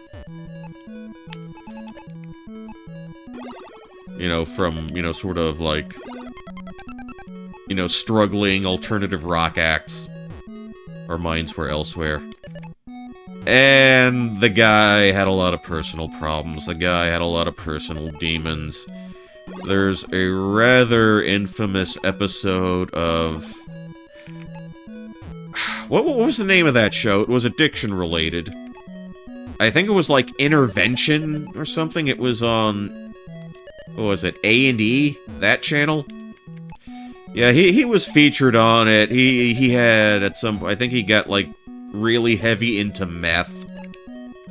From, sort of like, struggling alternative rock acts. Our minds were elsewhere. And the guy had a lot of personal problems. The guy had a lot of personal demons. There's a rather infamous episode of... What was the name of that show? It was addiction-related. I think it was, like, Intervention or something. It was on... What was it? A&E? That channel? Yeah, he was featured on it. He had, at some... I think he got, like, really heavy into meth.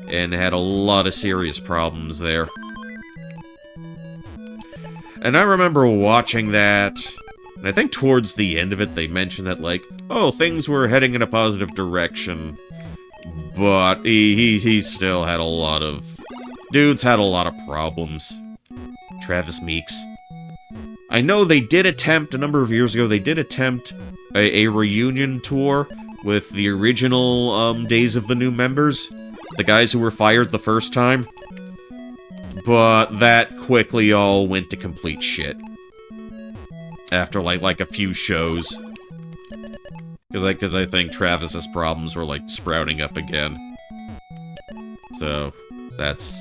And had a lot of serious problems there. And I remember watching that... And I think towards the end of it, they mentioned that, like, oh, things were heading in a positive direction. But he still had a lot of... Dude's had a lot of problems. Travis Meeks. I know they did attempt, a number of years ago, they did attempt a reunion tour with the original Days of the New members. the guys who were fired the first time. But that quickly all went to complete shit. After, like a few shows. Because I think Travis's problems were, like, sprouting up again. So, that's...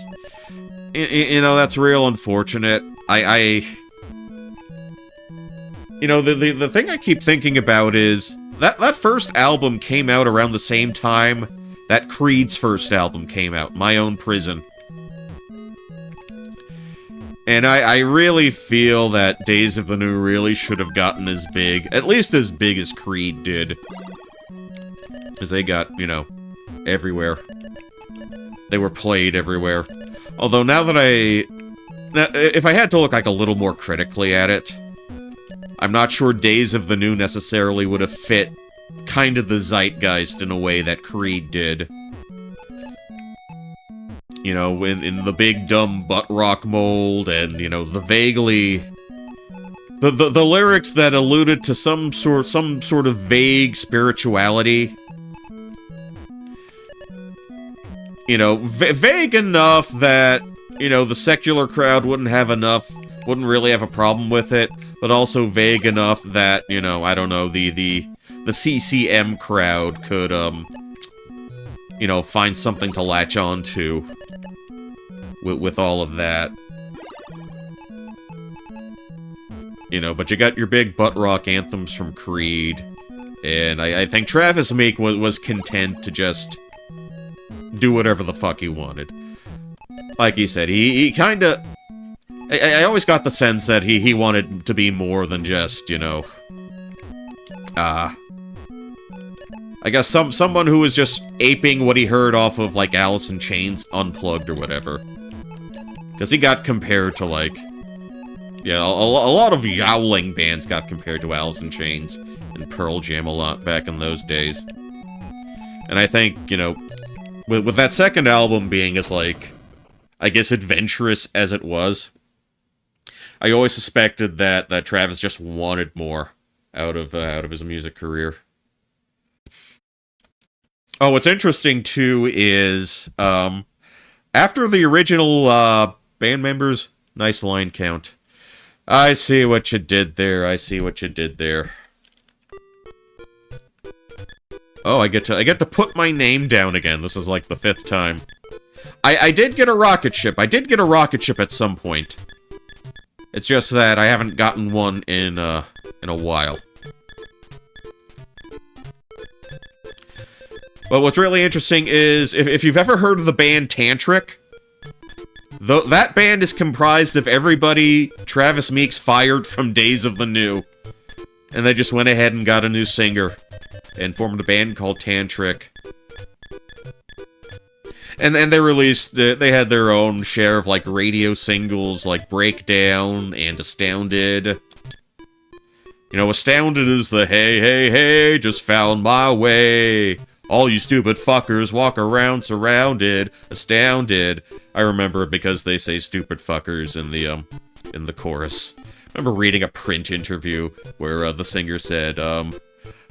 You know, that's real unfortunate. You know, the thing I keep thinking about is... That first album came out around the same time that Creed's first album came out, My Own Prison. And I really feel that Days of the New really should have gotten as big, at least as big as Creed did. Because they got, you know, everywhere. They were played everywhere. Although now that if I had to look like a little more critically at it, I'm not sure Days of the New necessarily would have fit kind of the zeitgeist in a way that Creed did. You know, in the big dumb butt rock mold, and, you know, the vaguely... The lyrics that alluded to some sort of vague spirituality. You know, vague enough that, you know, the secular crowd wouldn't really have a problem with it, but also vague enough that, you know, I don't know, the CCM crowd could, you know, find something to latch on to. With all of that. You know, but you got your big butt rock anthems from Creed. And I think Travis Meek was content to just do whatever the fuck he wanted. Like he said, he kinda... I always got the sense that he wanted to be more than just, you know... I guess someone who was just aping what he heard off of, like, Alice in Chains Unplugged or whatever. Because he got compared to, like... Yeah, a lot of yowling bands got compared to Alice in Chains and Pearl Jam a lot back in those days. And I think, you know, with that second album being as, like, I guess adventurous as it was, I always suspected that Travis just wanted more out of his music career. Oh, what's interesting, too, is, after the original, band members, nice line count. I see what you did there, I see what you did there. Oh, I get to put my name down again. This is like the 5th time. I did get a rocket ship. I did get a rocket ship at some point. It's just that I haven't gotten one in a while. But what's really interesting is, if you've ever heard of the band Tantric, that band is comprised of everybody Travis Meek's fired from Days of the New. And they just went ahead and got a new singer, and formed a band called Tantric. And they released, they had their own share of, like, radio singles, like Breakdown and Astounded. You know, Astounded is the hey, hey, hey, just found my way. All you stupid fuckers walk around surrounded, astounded. I remember it because they say stupid fuckers in the chorus. I remember reading a print interview where the singer said,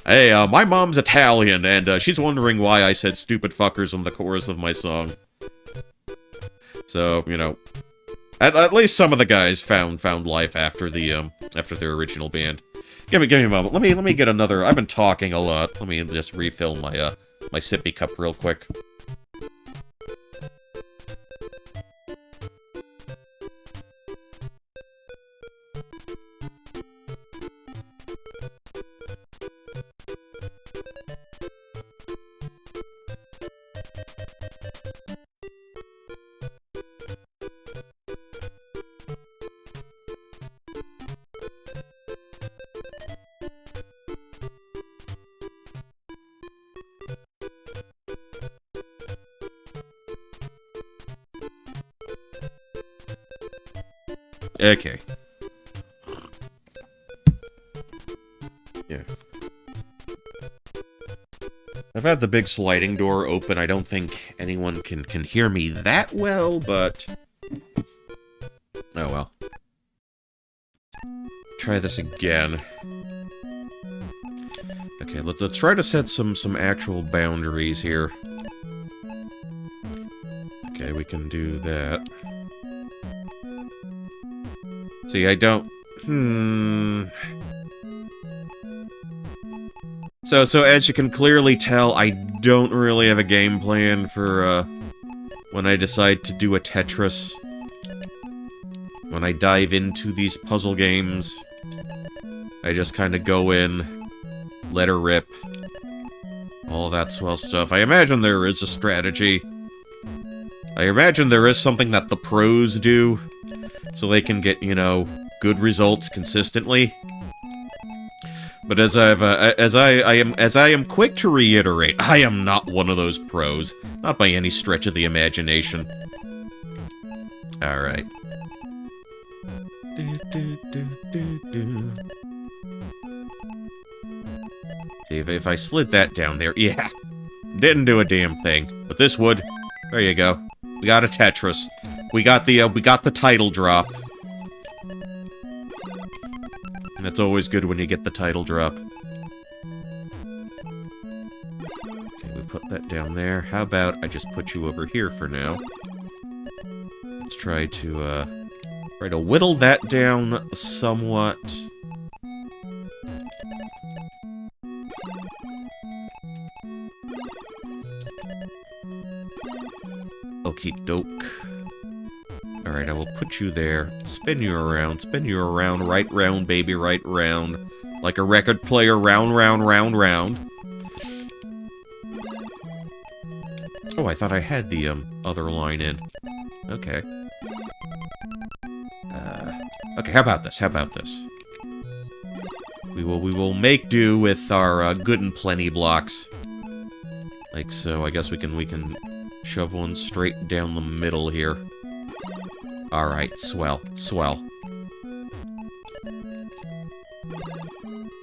hey, my mom's Italian, and she's wondering why I said stupid fuckers in the chorus of my song. So, you know, at least some of the guys found life after their original band. Give me a moment. Let me get another. I've been talking a lot. Let me just refill my my sippy cup real quick. Okay. Yeah. I've had the big sliding door open. I don't think anyone can hear me that well, but... Oh well. Try this again. Okay, let's try to set some actual boundaries here. Okay, we can do that. See, I don't... So as you can clearly tell, I don't really have a game plan for, when I decide to do a Tetris. When I dive into these puzzle games, I just kind of go in, let her rip, all that swell stuff. I imagine there is a strategy. I imagine there is something that the pros do, so they can get, you know, good results consistently. But as I am quick to reiterate, I am not one of those pros, not by any stretch of the imagination. All right. See, if I slid that down there, yeah, didn't do a damn thing. But this would. There you go. We got a Tetris. We got the title drop. And that's always good when you get the title drop. Okay, we put that down there. How about I just put you over here for now? Let's try to whittle that down somewhat. Okie doke. Alright, I will put you there. Spin you around, right round, baby, right round. Like a record player, round, round, round, round. Oh, I thought I had the, other line in. Okay. Okay, how about this? We will make do with our, good and plenty blocks. Like so, I guess we can shove one straight down the middle here. Alright, swell.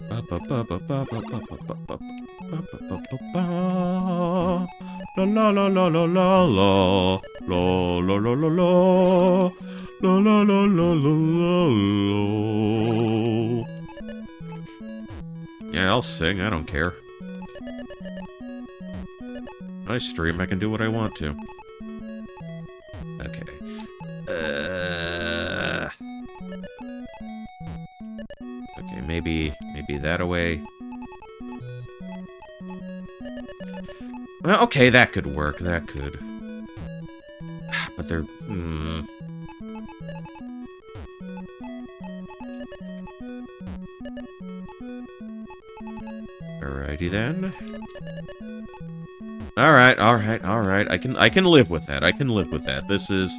La la la la la la la la la la la la la la la la. Yeah, I'll sing, I don't care. I stream, I can do what I want to. Okay. Okay, maybe that away. Well, okay, that could work, that could. But they're... Alrighty then. Alright. I can live with that. This is...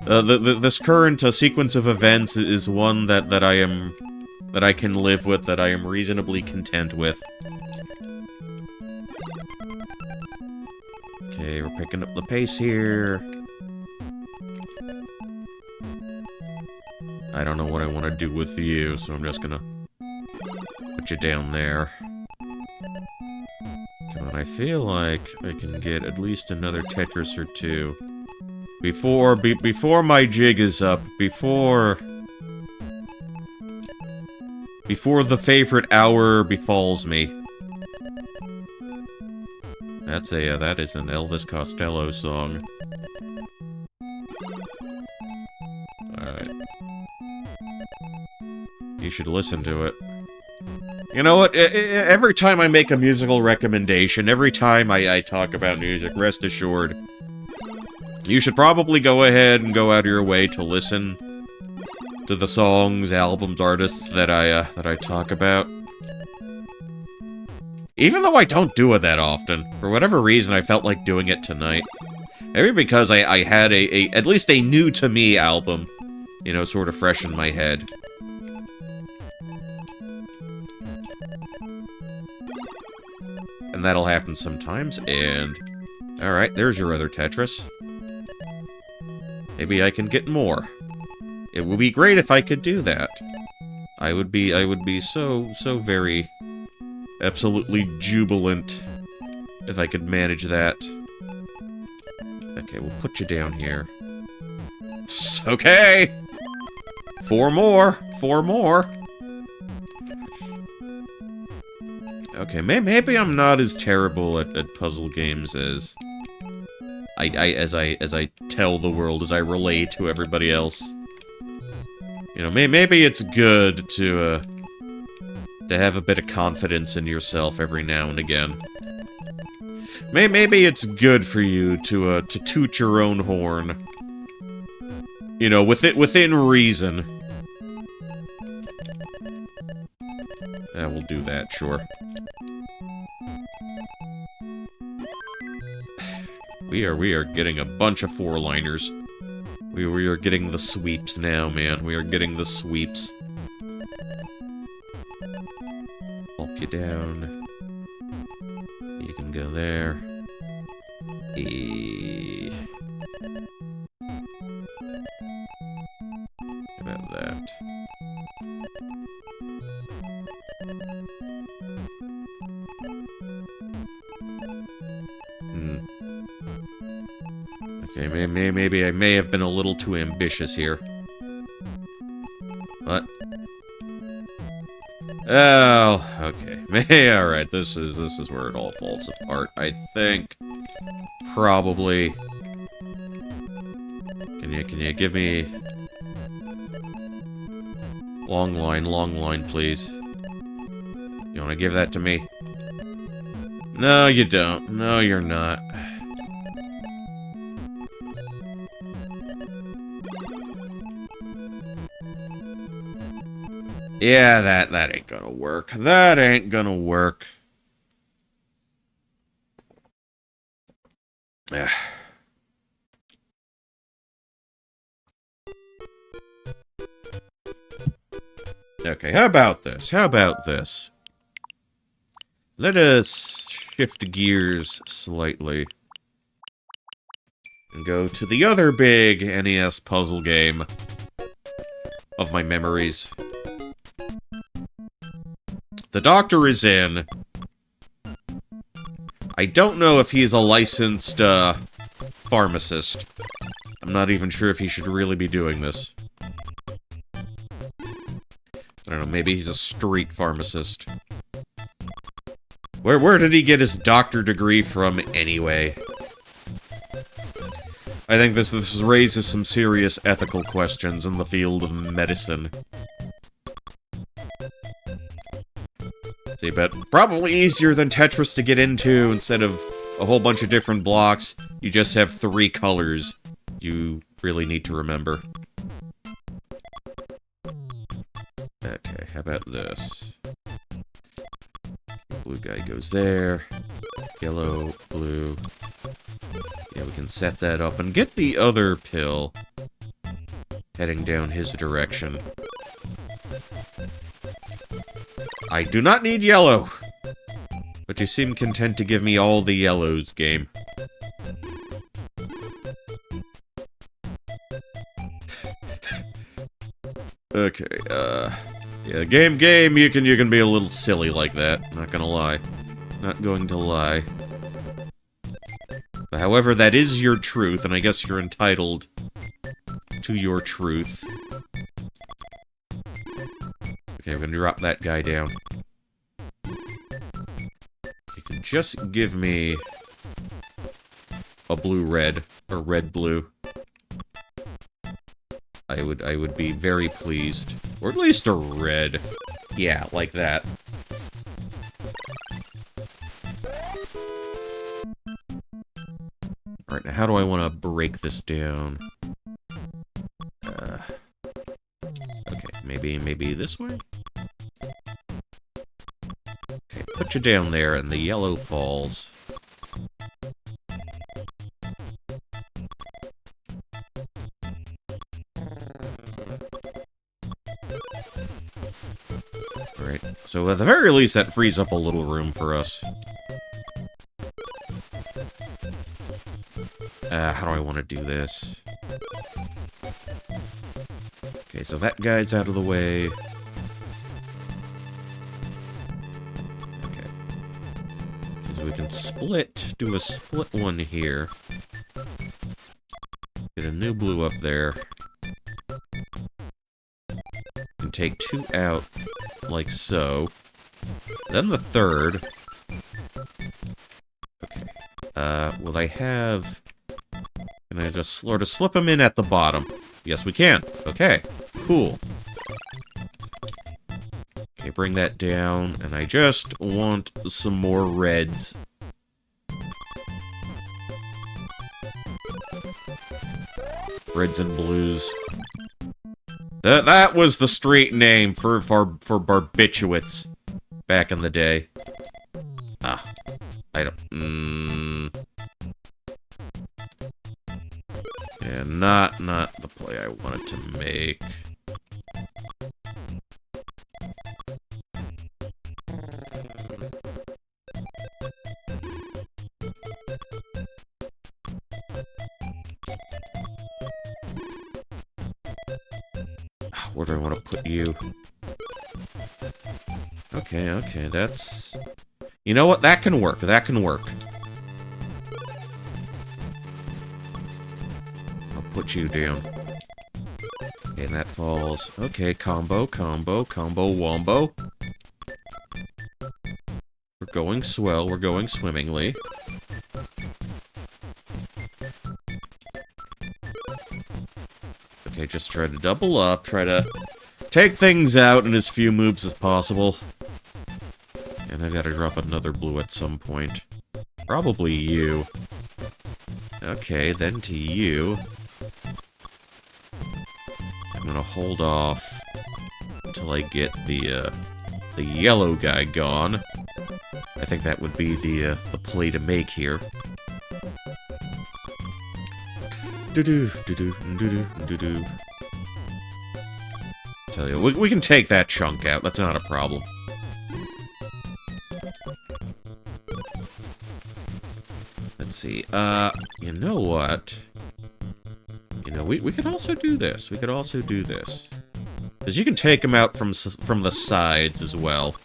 this current sequence of events is one that I can live with, that I am reasonably content with. Okay, we're picking up the pace here. I don't know what I want to do with you, so I'm just gonna put you down there. Come on, I feel like I can get at least another Tetris or two. Before my jig is up, before the favorite hour befalls me. That is an Elvis Costello song. Alright. You should listen to it. You know what? Every time I make a musical recommendation, every time I talk about music, rest assured, you should probably go ahead and go out of your way to listen to the songs, albums, artists that I talk about. Even though I don't do it that often, for whatever reason I felt like doing it tonight. Maybe because I had at least a new to me album, you know, sort of fresh in my head. And that'll happen sometimes, and... Alright, there's your other Tetris. Maybe I can get more. It would be great if I could do that. I would be so very... absolutely jubilant if I could manage that. Okay, we'll put you down here. Okay! Four more! Okay, maybe I'm not as terrible at puzzle games as As I tell the world, as I relay to everybody else. You know, maybe it's good to have a bit of confidence in yourself every now and again. Maybe it's good for you to toot your own horn. You know, within reason. Yeah, we'll do that, sure. We are getting a bunch of four-liners. We are getting the sweeps now, man. We are getting the sweeps. Pulp you down. You can go there. How about that? Okay, maybe I may have been a little too ambitious here. What? Oh, okay. Alright, this is where it all falls apart, I think. Probably. Can you give me... Long line, please. You wanna give that to me? No, you don't. No, you're not. Yeah, that ain't gonna work. That ain't gonna work. Okay, how about this? How about this? Let us shift gears slightly and go to the other big NES puzzle game of my memories. The doctor is in. I don't know if he's a licensed, pharmacist. I'm not even sure if he should really be doing this. I don't know, maybe he's a street pharmacist. Where did he get his doctor degree from, anyway? I think this raises some serious ethical questions in the field of medicine. See, but probably easier than Tetris to get into. Instead of a whole bunch of different blocks, you just have 3 colors you really need to remember. Okay, how about this? Blue guy goes there. Yellow, blue. Yeah, we can set that up and get the other pill heading down his direction. I do not need yellow, but you seem content to give me all the yellows, game. Okay, yeah, game, you can be a little silly like that, not gonna lie. Not going to lie. But however, that is your truth, and I guess you're entitled to your truth. Okay, I'm gonna drop that guy down. You can just give me a blue-red, or red-blue. I would be very pleased. Or at least a red. Yeah, like that. Alright, now how do I want to break this down? Okay, maybe this way? Okay, put you down there and the yellow falls. Alright, so at the very least that frees up a little room for us. How do I want to do this? Okay, so that guy's out of the way. Okay. Because we can split, do a split one here. Get a new blue up there. And take 2 out, like so. Then the third. Okay. Will I have Can I just sort of slip them in at the bottom? Yes, we can. Okay, cool. Okay, bring that down, and I just want some more reds. Reds and blues. That was the street name for barbiturates back in the day. Ah, I don't. Yeah, not the play I wanted to make. Where do I want to put you? Okay, that's... You know what? That can work. That can work. I'll put you down. Okay, and that falls. Okay, combo, wombo. We're going swell. We're going swimmingly. Okay, just try to double up, try to take things out in as few moves as possible. And I gotta drop another blue at some point. Probably you. Okay, then to you. I'm gonna hold off until I get the yellow guy gone. I think that would be the play to make here. Do-do. Tell you, we can take that chunk out. That's not a problem. Let's see. You know what? You know, we could also do this. We could also do this. Because you can take them out from the sides as well.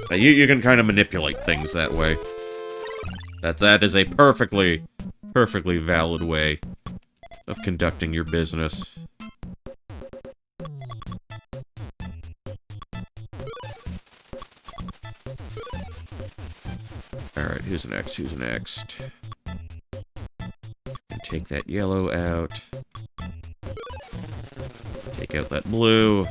You can kind of manipulate things that way. That is a perfectly valid way of conducting your business. Alright, who's next? And take that yellow out. Take out that blue.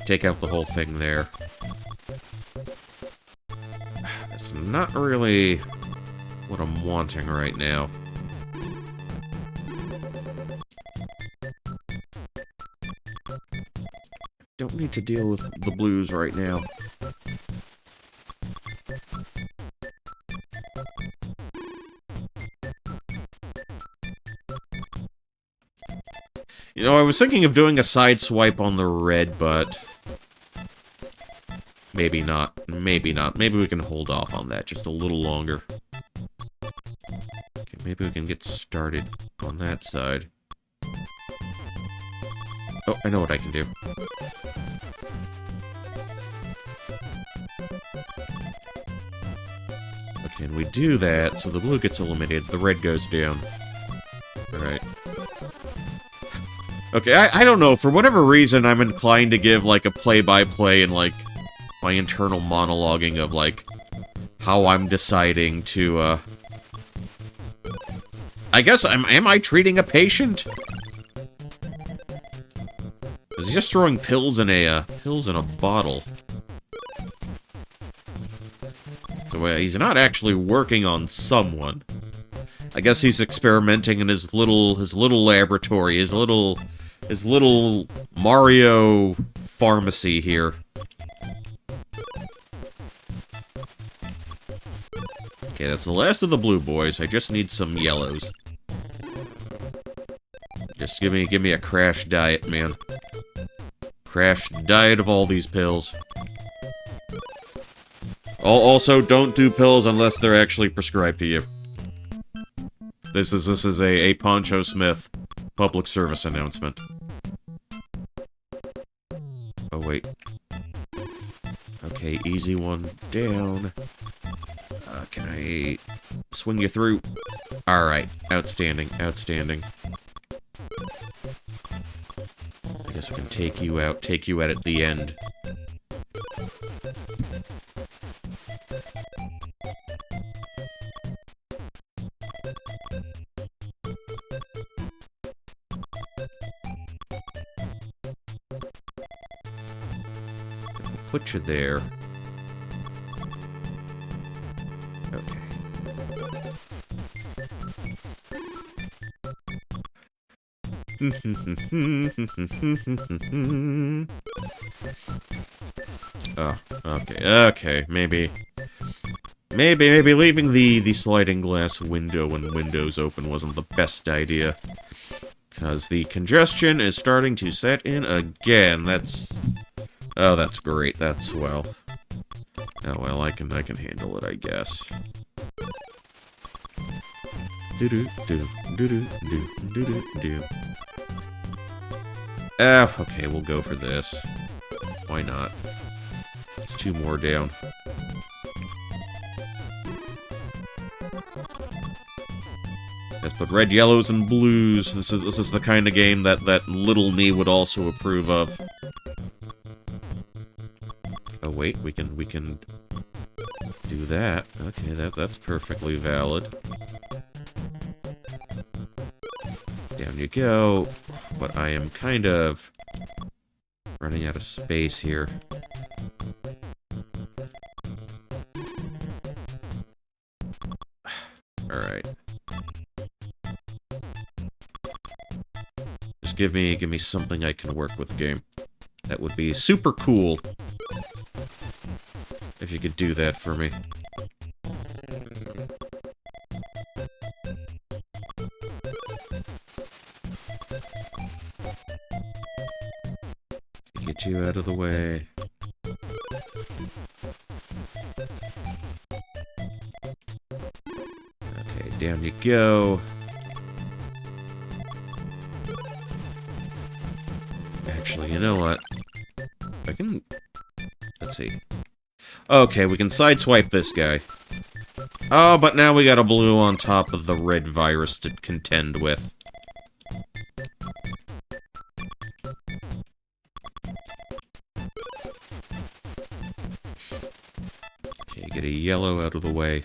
Take out the whole thing there. That's not really what I'm wanting right now. Don't need to deal with the blues right now. You know, I was thinking of doing a side swipe on the red, but... Maybe not. Maybe we can hold off on that just a little longer. Okay, maybe we can get started on that side. Oh, I know what I can do. Okay, and we do that, so the blue gets eliminated, the red goes down. Alright. Okay, I don't know, for whatever reason, I'm inclined to give, like, a play-by-play and, like, my internal monologuing of, like, how I'm deciding to, I guess, am I treating a patient? Is he just throwing pills in a bottle? So, he's not actually working on someone. I guess he's experimenting in his little laboratory, his little Mario pharmacy here. Okay, that's the last of the blue boys. I just need some yellows. Just give me a crash diet, man. Crash diet of all these pills. Also, don't do pills unless they're actually prescribed to you. This is a Poncho Smith public service announcement. Oh, wait. Okay, easy one down. Can I swing you through? Alright, outstanding. So we can take you out at the end. Put you there. Okay. Oh, okay, maybe leaving the sliding glass window when windows open wasn't the best idea. Because the congestion is starting to set in again. Oh, that's great. That's swell. Oh well, I can handle it, I guess. Okay, we'll go for this. Why not? It's 2 more down. Yes, but red, yellows, and blues. This is the kind of game that little me would also approve of. Oh wait, we can do that. Okay, that's perfectly valid. Down you go. But I am kind of running out of space here. Alright. Just give me something I can work with, game. That would be super cool. If you could do that for me. Get you out of the way. Okay, down you go. Actually, you know what? I can... Let's see. Okay, we can sideswipe this guy. Oh, but now we got a blue on top of the red virus to contend with. Okay, get a yellow out of the way.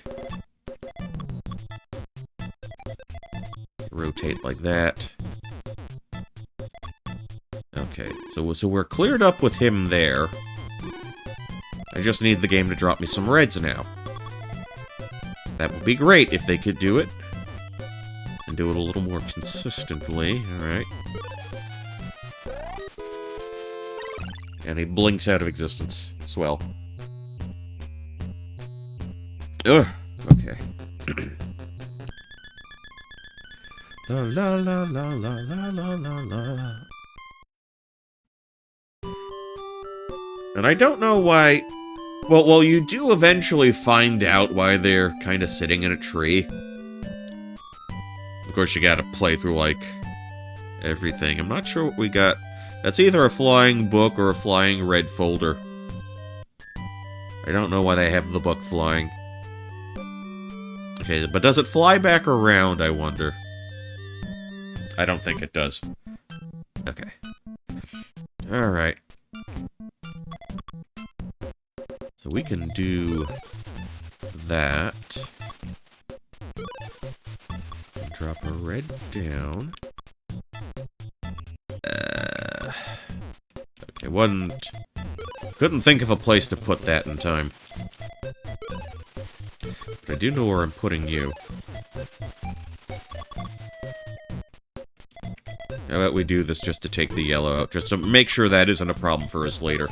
Rotate like that. Okay, so we're cleared up with him there. I just need the game to drop me some reds now. That would be great if they could do it. And do it a little more consistently, alright. And he blinks out of existence. Swell. Ugh, okay. La la la la la la la la la. And I don't know why... Well, you do eventually find out why they're kind of sitting in a tree. Of course, you gotta play through, like, everything. I'm not sure what we got. That's either a flying book or a flying red folder. I don't know why they have the book flying. Okay, but does it fly back around, I wonder? I don't think it does. Okay. Alright. So we can do that. Drop a red down. Okay, couldn't think of a place to put that in time. But I do know where I'm putting you. How about we do this just to take the yellow out, just to make sure that isn't a problem for us later.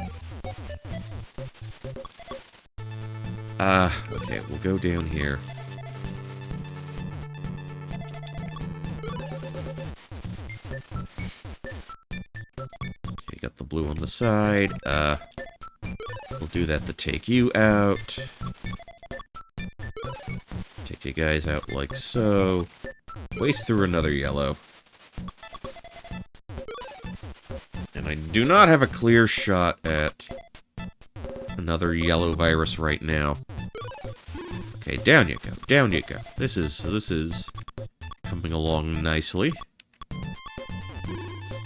Okay, we'll go down here. Okay, got the blue on the side. We'll do that to take you out. Take you guys out like so. Waste through another yellow. And I do not have a clear shot at another yellow virus right now. Okay, down you go, down you go. This is coming along nicely.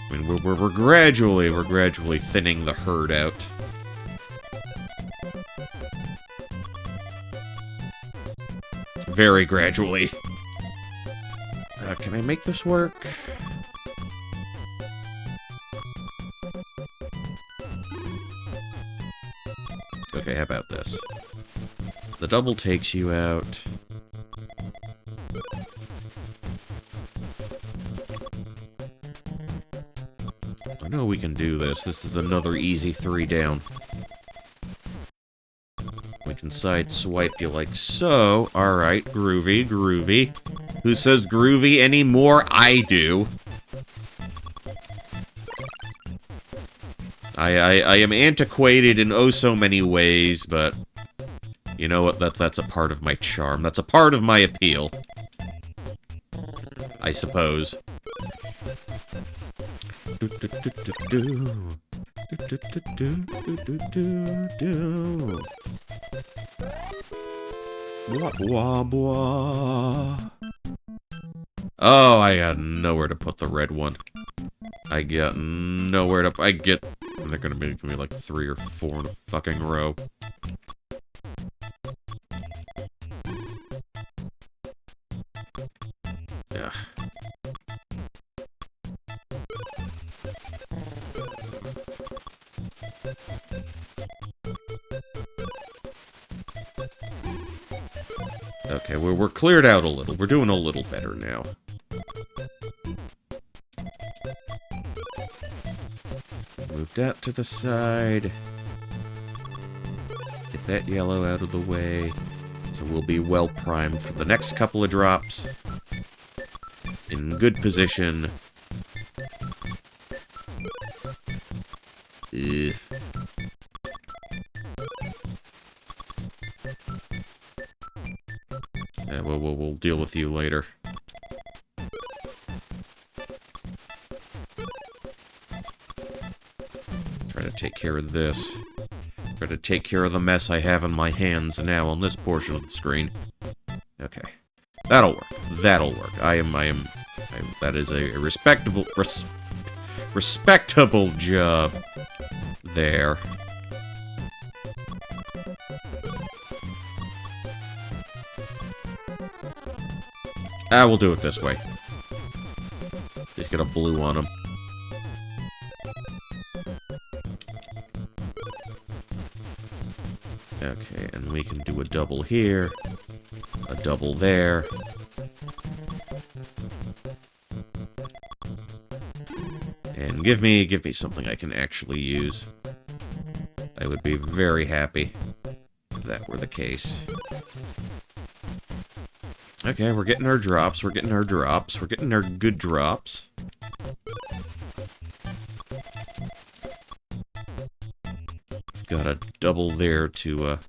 I mean, we're gradually thinning the herd out. Very gradually. Can I make this work? Okay, how about this? The double takes you out. I know we can do this. This is another easy 3 down. We can side swipe you like so. Alright, groovy, groovy. Who says groovy anymore? I do. I am antiquated in oh so many ways, but you know what? That's a part of my charm. That's a part of my appeal. I suppose. Blah, blah, blah. Oh, I got nowhere to put the red one. I got nowhere to... They're gonna be like 3 or 4 in a fucking row. Ugh. Okay, we're cleared out a little. We're doing a little better now. Move that to the side. Get that yellow out of the way. So we'll be well primed for the next couple of drops. In good position. Ugh. Yeah, we'll deal with you later. Try to take care of this. Try to take care of the mess I have in my hands now on this portion of the screen. Okay. That'll work. That'll work. That is a respectable job there. We'll do it this way. Just get a blue on him. Okay, and we can do a double here. A double there. And give me something I can actually use. I would be very happy if that were the case. Okay, we're getting our drops, we're getting our drops, we're getting our good drops. Got a double there to,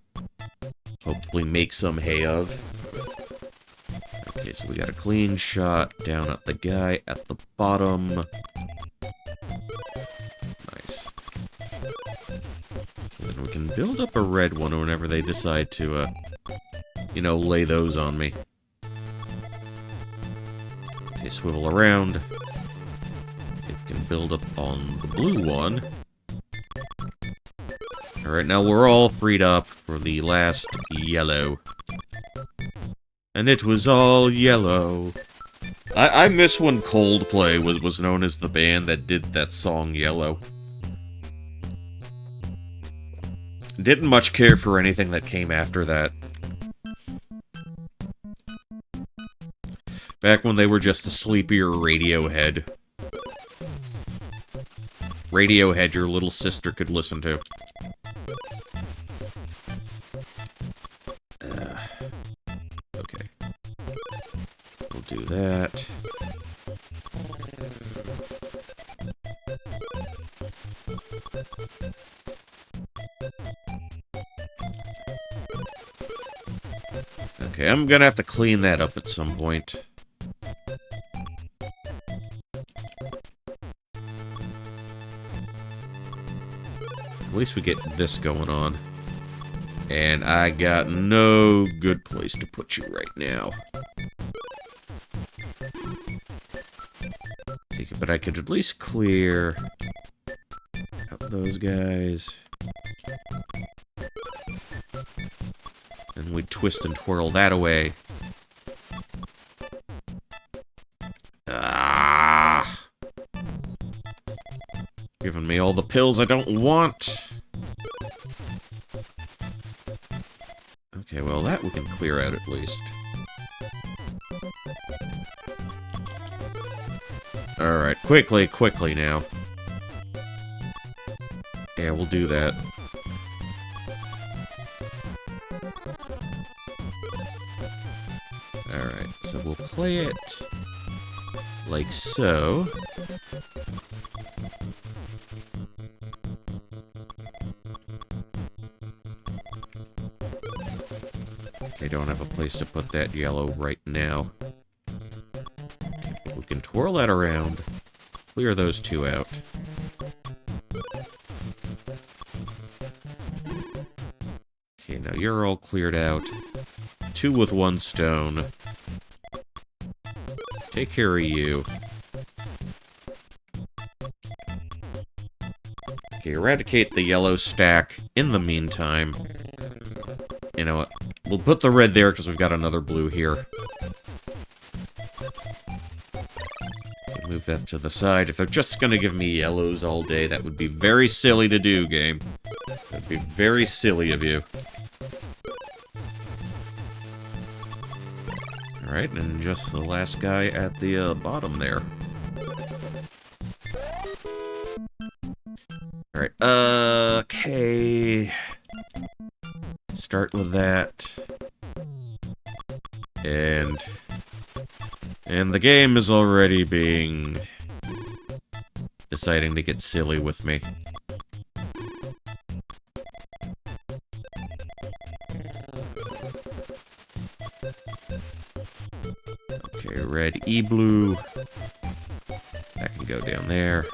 hopefully make some hay of. Okay, so we got a clean shot down at the guy at the bottom. Nice. And then we can build up a red one whenever they decide to, you know, lay those on me. Okay, swivel around. It can build up on the blue one. Alright, now we're all freed up for the last yellow. And it was all yellow. I miss when Coldplay was known as the band that did that song Yellow. Didn't much care for anything that came after that. Back when they were just a sleepier Radiohead. Radiohead your little sister could listen to. Okay. We'll do that. Okay, I'm gonna have to clean that up at some point. At least we get this going on. And I got no good place to put you right now. So you can but I could at least clear out those guys. And we twist and twirl that away. Ah! Giving me all the pills I don't want. Okay, well, that we can clear out at least. Alright, quickly now. Yeah, we'll do that. Alright, so we'll play it like so. I don't have a place to put that yellow right now. Okay, we can twirl that around, clear those two out. Okay, now you're all cleared out. 2 with 1 stone. Take care of you. Okay, eradicate the yellow stack in the meantime. You know what? We'll put the red there because we've got another blue here. Okay, move that to the side. If they're just going to give me yellows all day, that would be very silly to do, game. That would be very silly of you. Alright, and just the last guy at the bottom there. Alright, okay. Start with that. And the game is already deciding to get silly with me. Okay, red E-blue. That can go down there.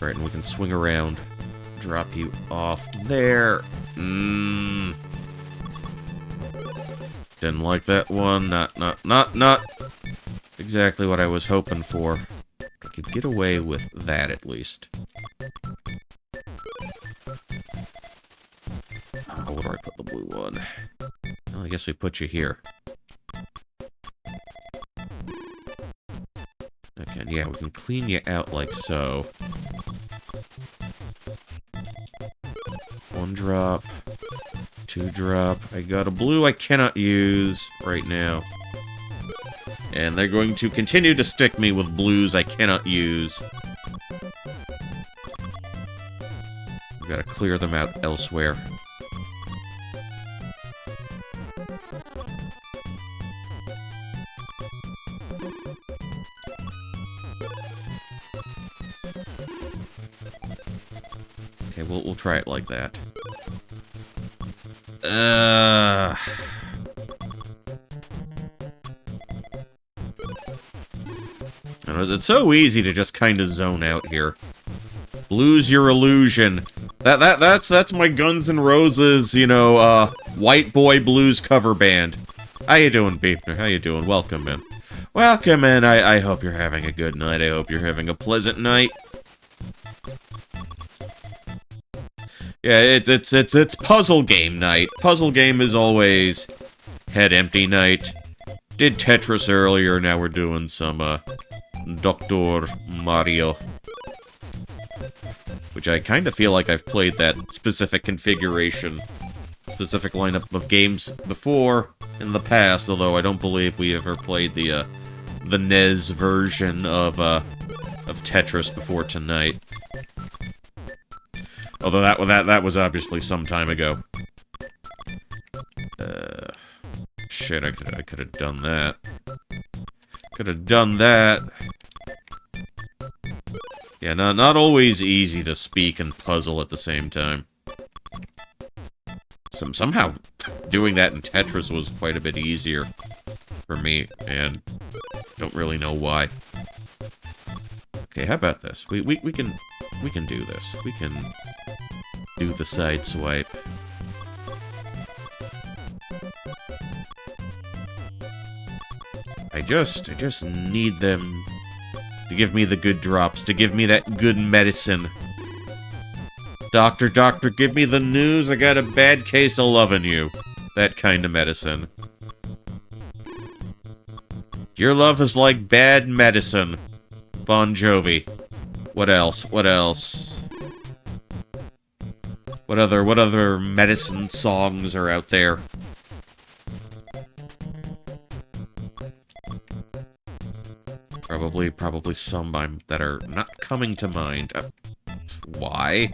Alright, and we can swing around. Drop you off there. Didn't like that one. Not exactly what I was hoping for. I could get away with that at least. Oh, where do I put the blue one? Well, I guess we put you here. Okay, yeah, we can clean you out like so. 1 drop. 2 drop. I got a blue I cannot use right now. And they're going to continue to stick me with blues I cannot use. We've got to clear them out elsewhere. Okay, we'll try it like that. It's so easy to just kind of zone out here. Lose your illusion. That's my Guns N' Roses, you know, white boy blues cover band. How you doing, Beepner? How you doing? Welcome in. Welcome in. I hope you're having a good night. I hope you're having a pleasant night. Yeah, it's puzzle game night. Puzzle game is always head empty night. Did Tetris earlier, now we're doing some, Dr. Mario. Which I kind of feel like I've played that specific configuration, specific lineup of games before in the past, although I don't believe we ever played the NES version of Tetris before tonight. Although that was obviously some time ago. Shit, I could have done that. Could have done that. Yeah, not always easy to speak and puzzle at the same time. Somehow doing that in Tetris was quite a bit easier for me, and don't really know why. Okay, how about this? We can do this. We can do the side swipe. I just need them to give me the good drops, to give me that good medicine. Doctor, doctor, give me the news. I got a bad case of loving you. That kind of medicine. Your love is like bad medicine. Bon Jovi. What else? What else? What other medicine songs are out there? Probably some that are not coming to mind. Why?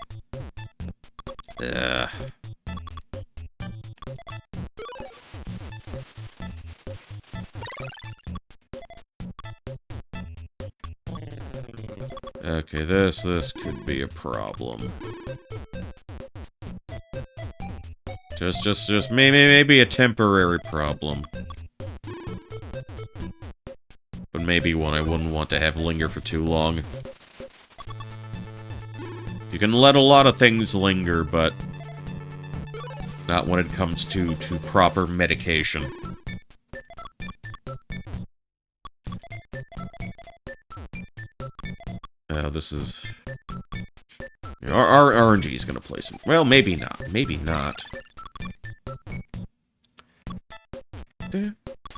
Okay, this could be a problem. Just maybe a temporary problem. But maybe one I wouldn't want to have linger for too long. You can let a lot of things linger, but not when it comes to proper medication. This is... Our RNG is gonna play some... Well, maybe not. Maybe not. Da,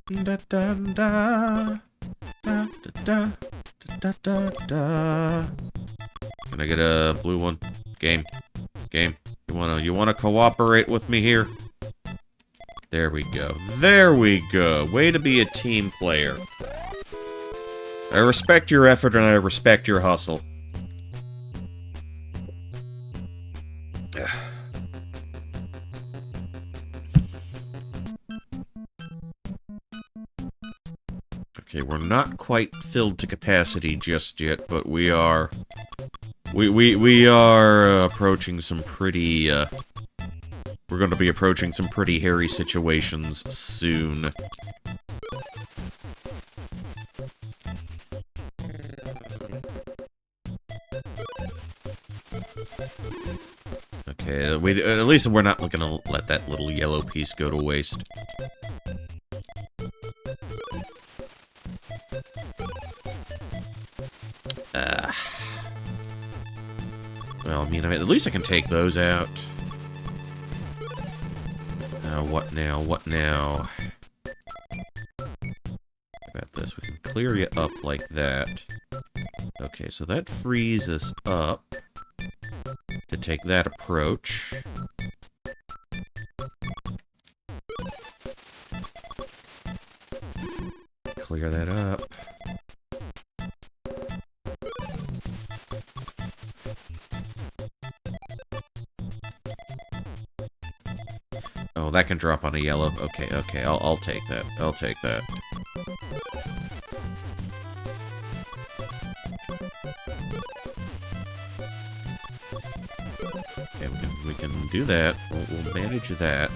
da, da, da, da, da, da, da, da. Can I get a blue one? Game. You wanna cooperate with me here? There we go. There we go. Way to be a team player. I respect your effort and I respect your hustle. Okay, we're not quite filled to capacity just yet, but we are... We are approaching some pretty, we're going to be approaching some pretty hairy situations soon. Okay, at least we're not going to let that little yellow piece go to waste. Well, I mean, at least I can take those out. What now? What now? How about this? We can clear you up like that. Okay, so that frees us up to take that approach. Clear that up. Oh, that can drop on a yellow. Okay, okay, I'll take that. I'll take that. Okay, we can do that. We'll manage that.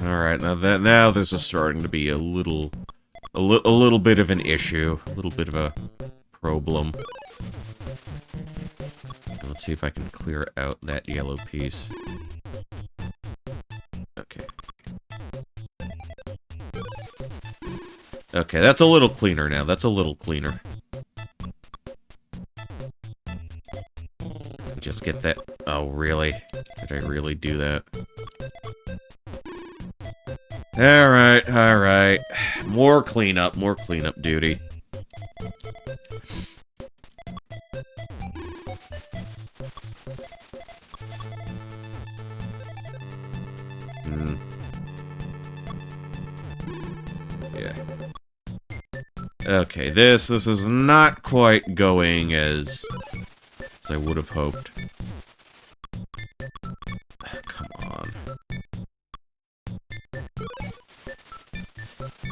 Alright, now this is starting to be a little bit of an issue. A little bit of a problem. Let's see if I can clear out that yellow piece. Okay. Okay, that's a little cleaner now. That's a little cleaner. Just get that... Oh, really? Did I really do that? Alright, alright. More cleanup duty. Yeah. Okay, this is not quite going as I would have hoped. Come on.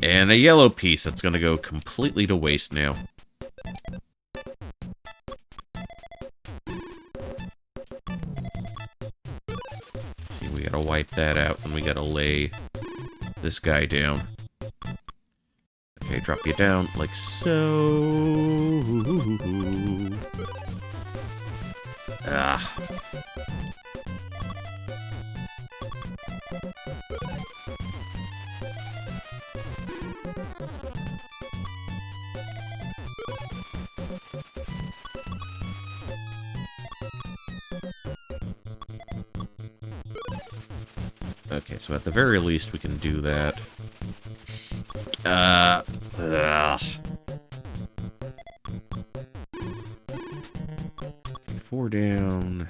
And a yellow piece that's gonna go completely to waste now. See, we got a wipe that out, and we gotta lay this guy down. Okay, drop you down, like so. Ah. Okay, so at the very least we can do that. Ugh. Okay, 4 down.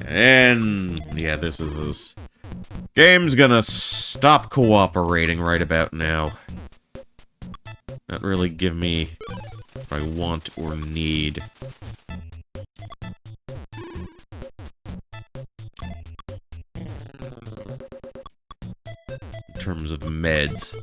And yeah, this game's gonna stop cooperating right about now. Not really give me what I want or need. In terms of meds.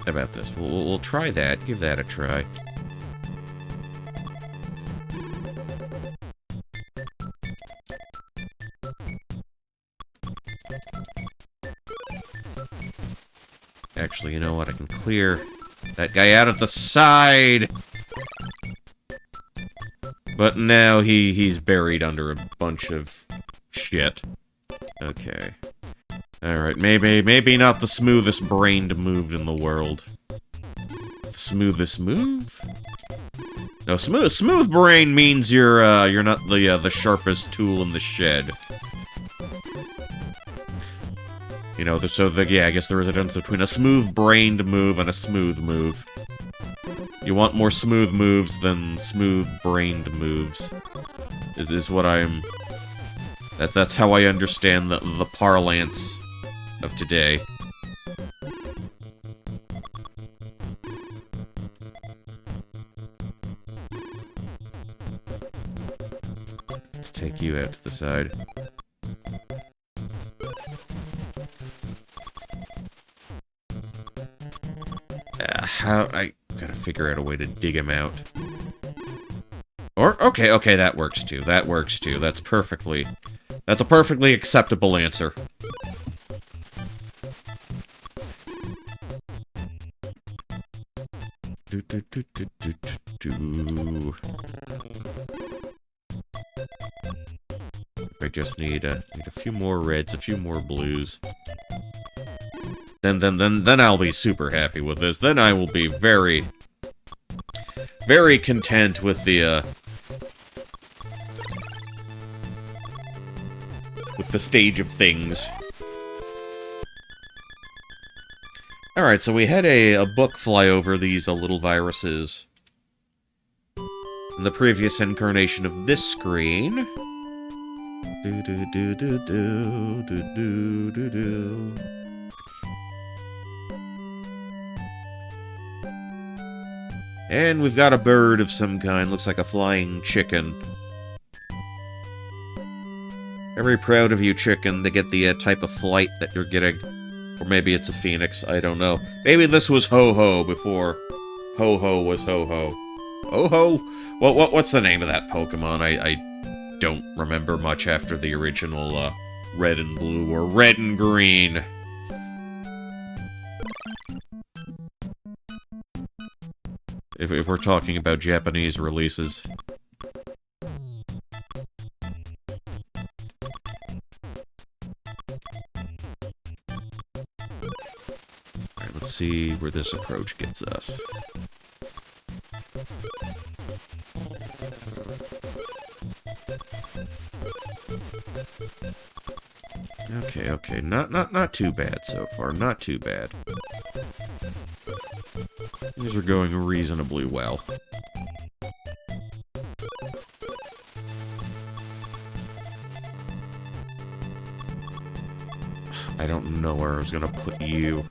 How about this? We'll try that. Give that a try. Actually, you know what? I can clear that guy out of the side! But now he's buried under a bunch of shit. Okay. Alright, maybe not the smoothest brained move in the world. The smoothest move? No, smooth brain means you're not the sharpest tool in the shed. You know, yeah, I guess there is a difference between a smooth-brained move and a smooth move. You want more smooth moves than smooth-brained moves. Is what I'm... That's how I understand the parlance of today. Let's take you out to the side. I gotta figure out a way to dig him out. Or, okay, that works too. That works too. That's a perfectly acceptable answer. I just need a few more reds, a few more blues. Then I'll be super happy with this. Then I will be very, very content with the stage of things. Alright, so we had a book fly over these little viruses in the previous incarnation of this screen. And we've got a bird of some kind, looks like a flying chicken. Very proud of you, chicken, to get the type of flight that you're getting. Or maybe it's a phoenix, I don't know. Maybe this was Ho-Ho before Ho-Ho was Ho-Ho. Ho-Ho? What's the name of that Pokemon? I don't remember much after the original Red and Blue, or Red and Green. If we're talking about Japanese releases. Alright, let's see where this approach gets us. Okay, not too bad so far, not too bad. These are going reasonably well. I don't know where I was gonna put you.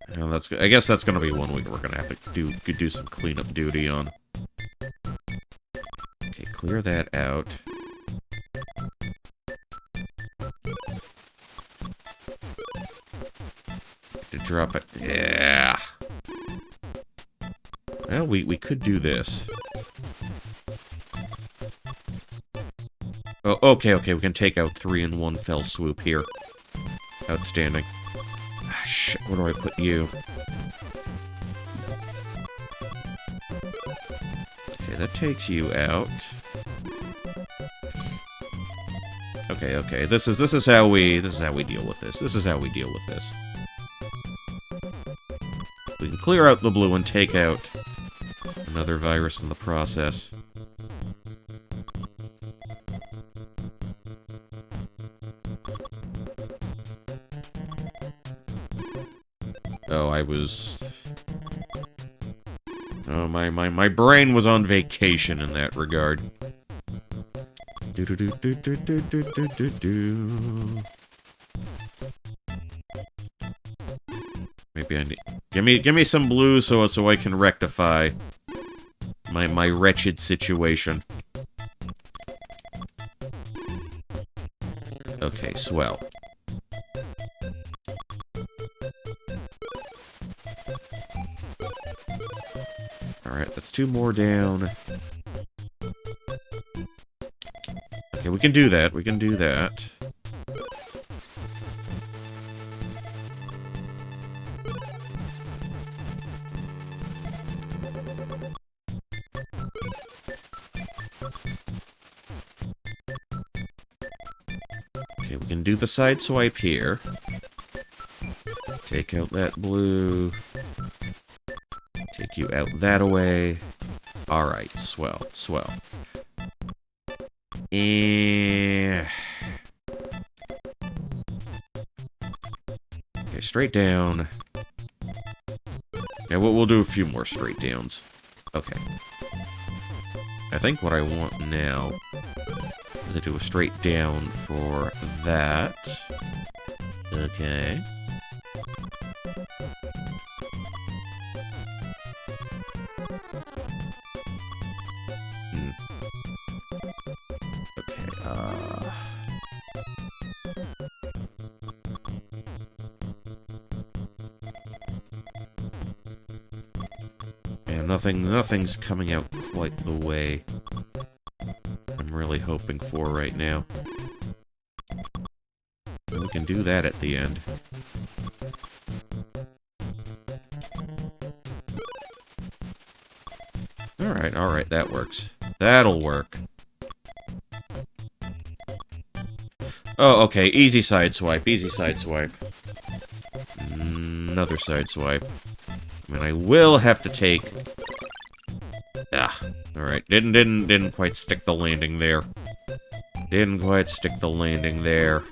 And I guess that's gonna be one we're gonna have to do some cleanup duty on. Okay, clear that out. To drop it. Yeah. Well, we could do this. Oh, okay, we can take out 3 in one fell swoop here. Outstanding. Ah, shit, where do I put you? Okay, that takes you out. Okay, this is how we deal with this. This is how we deal with this. We can clear out the blue and take out another virus in the process. Oh, I was... Oh, my brain was on vacation in that regard. Maybe I need... Give me some blue so I can rectify my wretched situation. Okay, swell. Alright, that's 2 more down. Okay, we can do that. We can do that. Okay, we can do the side swipe here. Take out that blue. Take you out that away. Alright, swell, swell. Okay, straight down. Yeah, we'll do a few more straight downs. Okay. I think what I want now is to do a straight down for that. Okay. Nothing's coming out quite the way I'm really hoping for right now. And we can do that at the end. Alright, that works. That'll work. Oh, okay, easy side swipe, easy side swipe. Another side swipe. I mean, I will have to take... Ah, alright. Didn't quite stick the landing there. Didn't quite stick the landing there.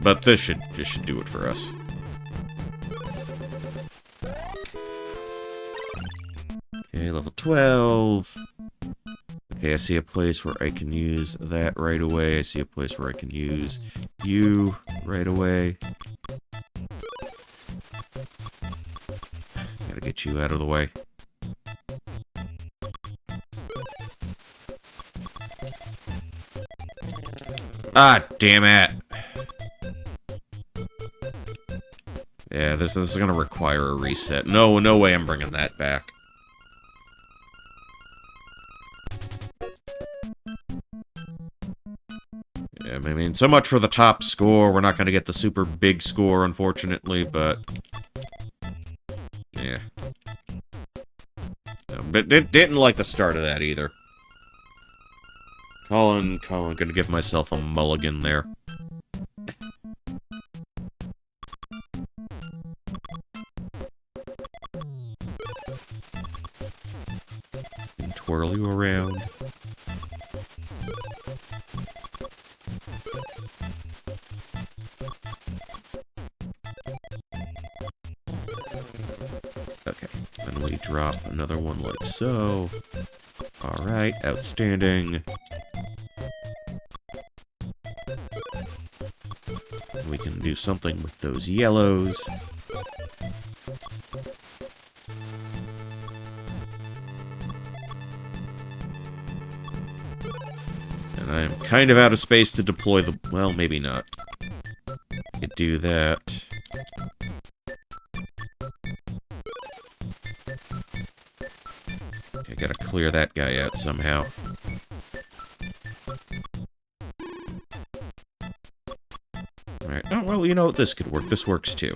But this should do it for us. Okay, level 12. Okay, I see a place where I can use that right away. I see a place where I can use you right away. Gotta get you out of the way. Ah, damn it! Yeah, this is gonna require a reset. No way I'm bringing that back. Yeah, I mean, so much for the top score. We're not gonna get the super big score, unfortunately, but... Yeah. No, but didn't like the start of that, either. Colin, gonna give myself a mulligan there. And twirl you around. Okay, and we drop another one like so. Alright, outstanding. can do something with those yellows. And I'm kind of out of space to deploy the... Well, maybe not. Could do that. Okay, gotta clear that guy out somehow. Alright, oh, well, you know what, this could work. This works too.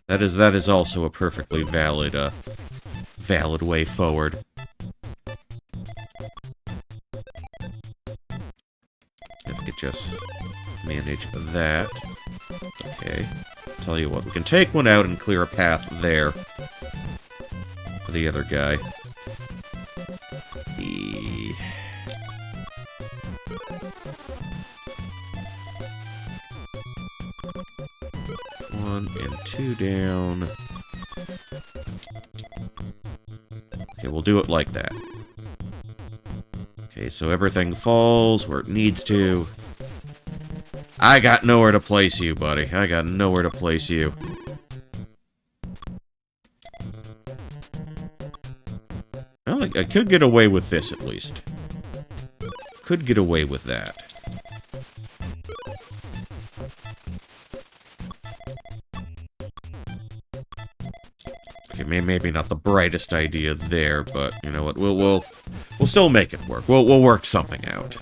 That is also a perfectly valid, valid way forward. If we could just manage that. Okay. Tell you what, we can take one out and clear a path there. For the other guy. One and two down. Okay, we'll do it like that. Okay, so everything falls where it needs to. I got nowhere to place you, buddy. I got nowhere to place you. Well, I could get away with this, at least. Could get away with that. Okay, maybe not the brightest idea there, but you know what? We'll still make it work. We'll work something out.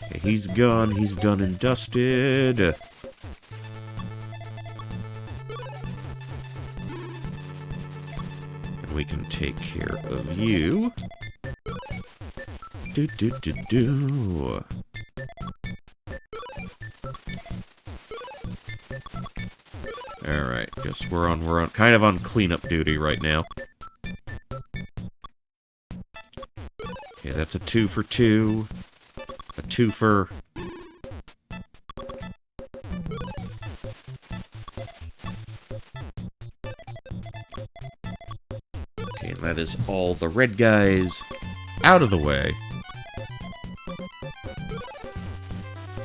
Okay, he's gone. He's done and dusted. And we can take care of you. Do. Alright, guess we're on kind of on cleanup duty right now. Okay, that's a 2 for 2. A 2 for... Okay, and that is all the red guys out of the way.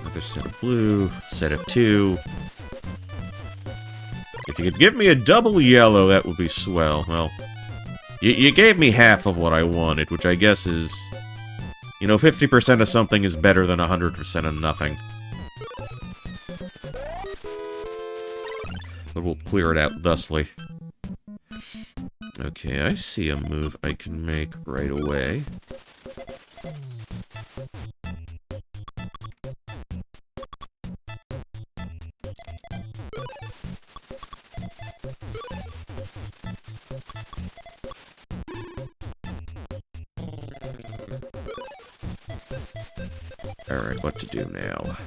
Another set of blue, set of 2. If you could give me a double yellow, that would be swell. Well, you gave me half of what I wanted, which I guess is... You know, 50% of something is better than 100% of nothing. But we'll clear it out thusly. Okay, I see a move I can make right away. Alright, what to do now?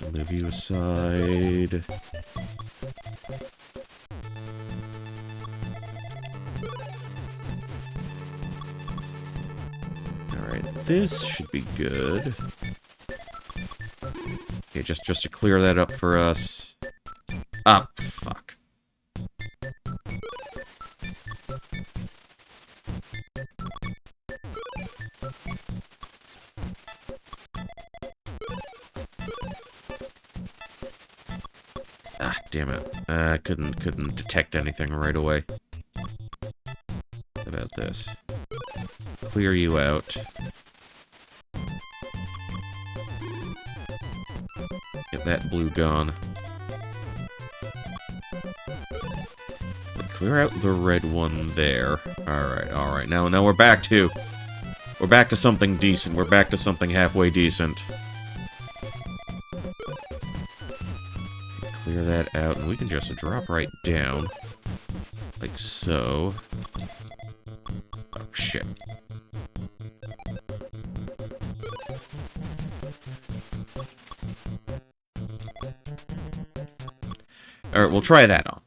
I'll move you aside. Alright, this should be good. Okay, just to clear that up for us. Ah, fuck. Ah, damn it. I couldn't detect anything right away. How about this? Clear you out. Get that blue gone. Clear out the red one there. Alright. Now we're back to... We're back to something decent. We're back to something halfway decent. Clear that out, and we can just drop right down. Like so. Oh, shit. Alright, we'll try that on.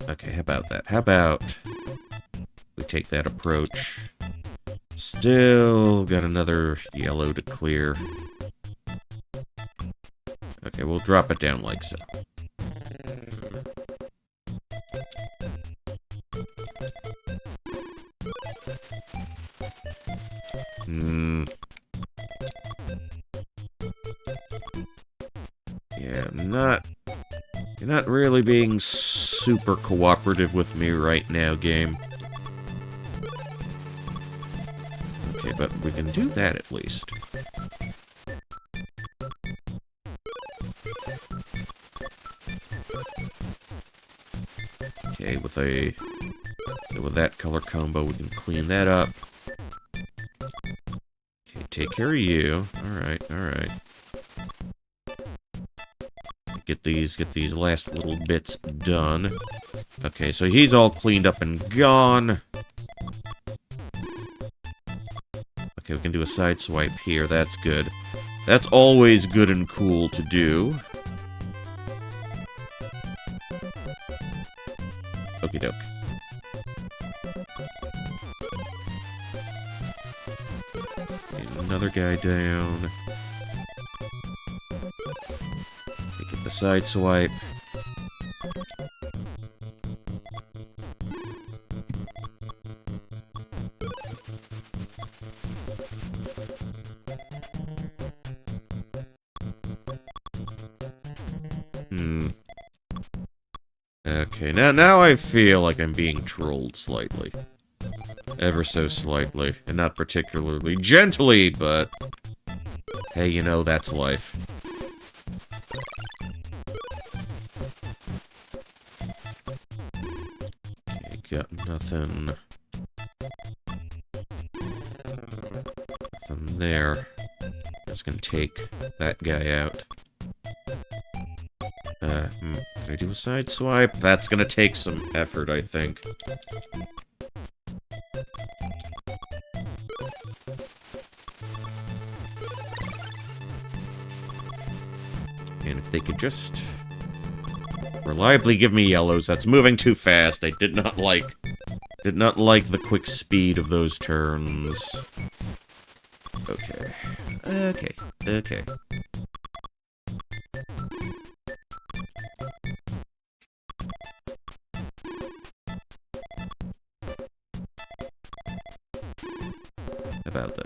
Okay, how about we take that approach? Still got another yellow to clear. Okay, we'll drop it down like so. Yeah, you're not really being super cooperative with me right now, game. Okay, but we can do that at least. Okay, with that color combo, we can clean that up. Okay, take care of you. Alright, alright. Get these last little bits done. Okay, so he's all cleaned up and gone. Okay, we can do a side swipe here. That's good. That's always good and cool to do. Okie doke. Okay, another guy down. Get the side swipe. Okay, now I feel like I'm being trolled slightly. Ever so slightly. And not particularly gently, but... hey, you know, that's life. Okay, got nothing... nothing there. Just gonna take that guy out. Can I do a side swipe? That's gonna take some effort, I think. And if they could just reliably give me yellows, that's moving too fast. I did not like the quick speed of those turns. Okay. Okay.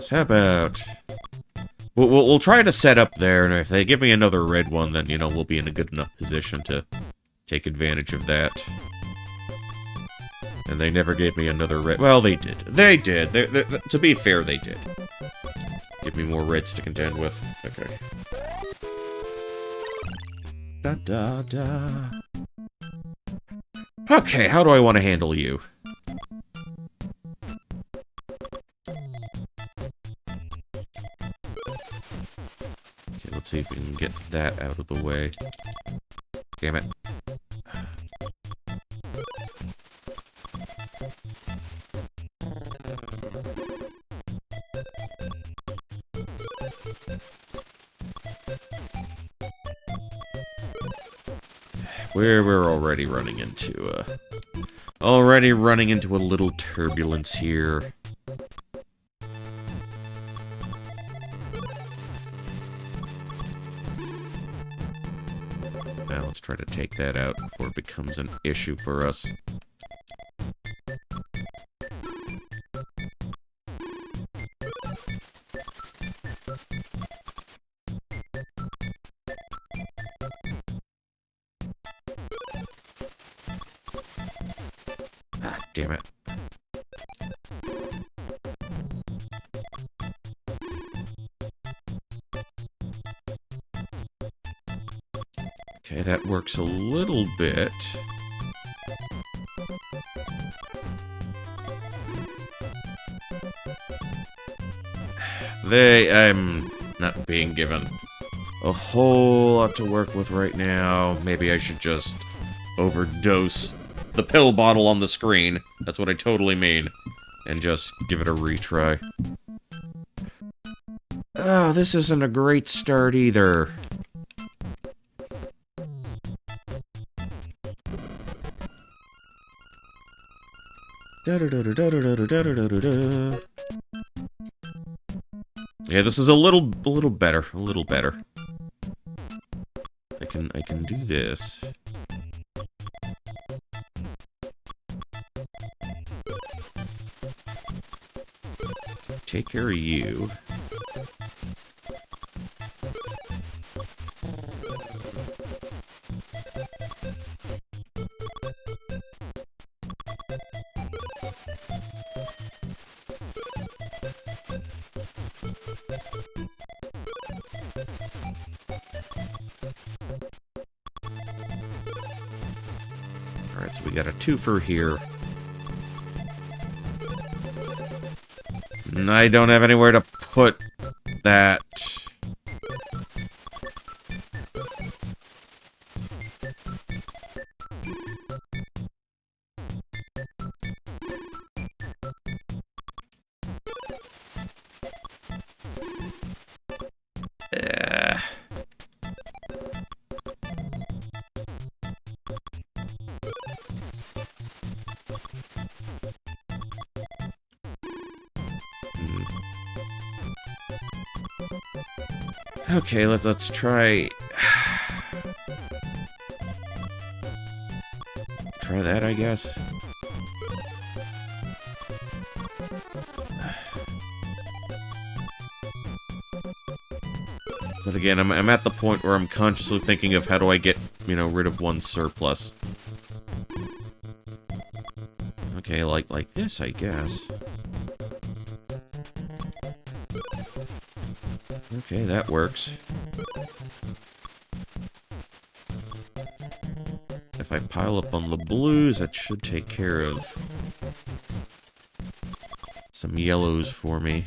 How about... We'll try to set up there, and if they give me another red one, then, you know, we'll be in a good enough position to take advantage of that. And they never gave me another red... well, they did. They did. To be fair, they did. Give me more reds to contend with. Okay. Da-da-da. Okay, how do I want to handle you? Let's see if we can get that out of the way. Damn it. We're already running into a little turbulence here. Let's try to take that out before it becomes an issue for us. Ah, damn it. Okay, that works a little bit. I'm not being given a whole lot to work with right now. Maybe I should just overdose the pill bottle on the screen. That's what I totally mean. And just give it a retry. Oh, this isn't a great start either. Yeah, this is a little better. A little better. I can do this. Take care of you. Alright, so we got a twofer here. And I don't have anywhere to put that. Okay, let's try that, I guess. But again, I'm at the point where I'm consciously thinking of how do I get, you know, rid of one surplus. Okay, like this, I guess. Okay, that works. If I pile up on the blues, that should take care of some yellows for me.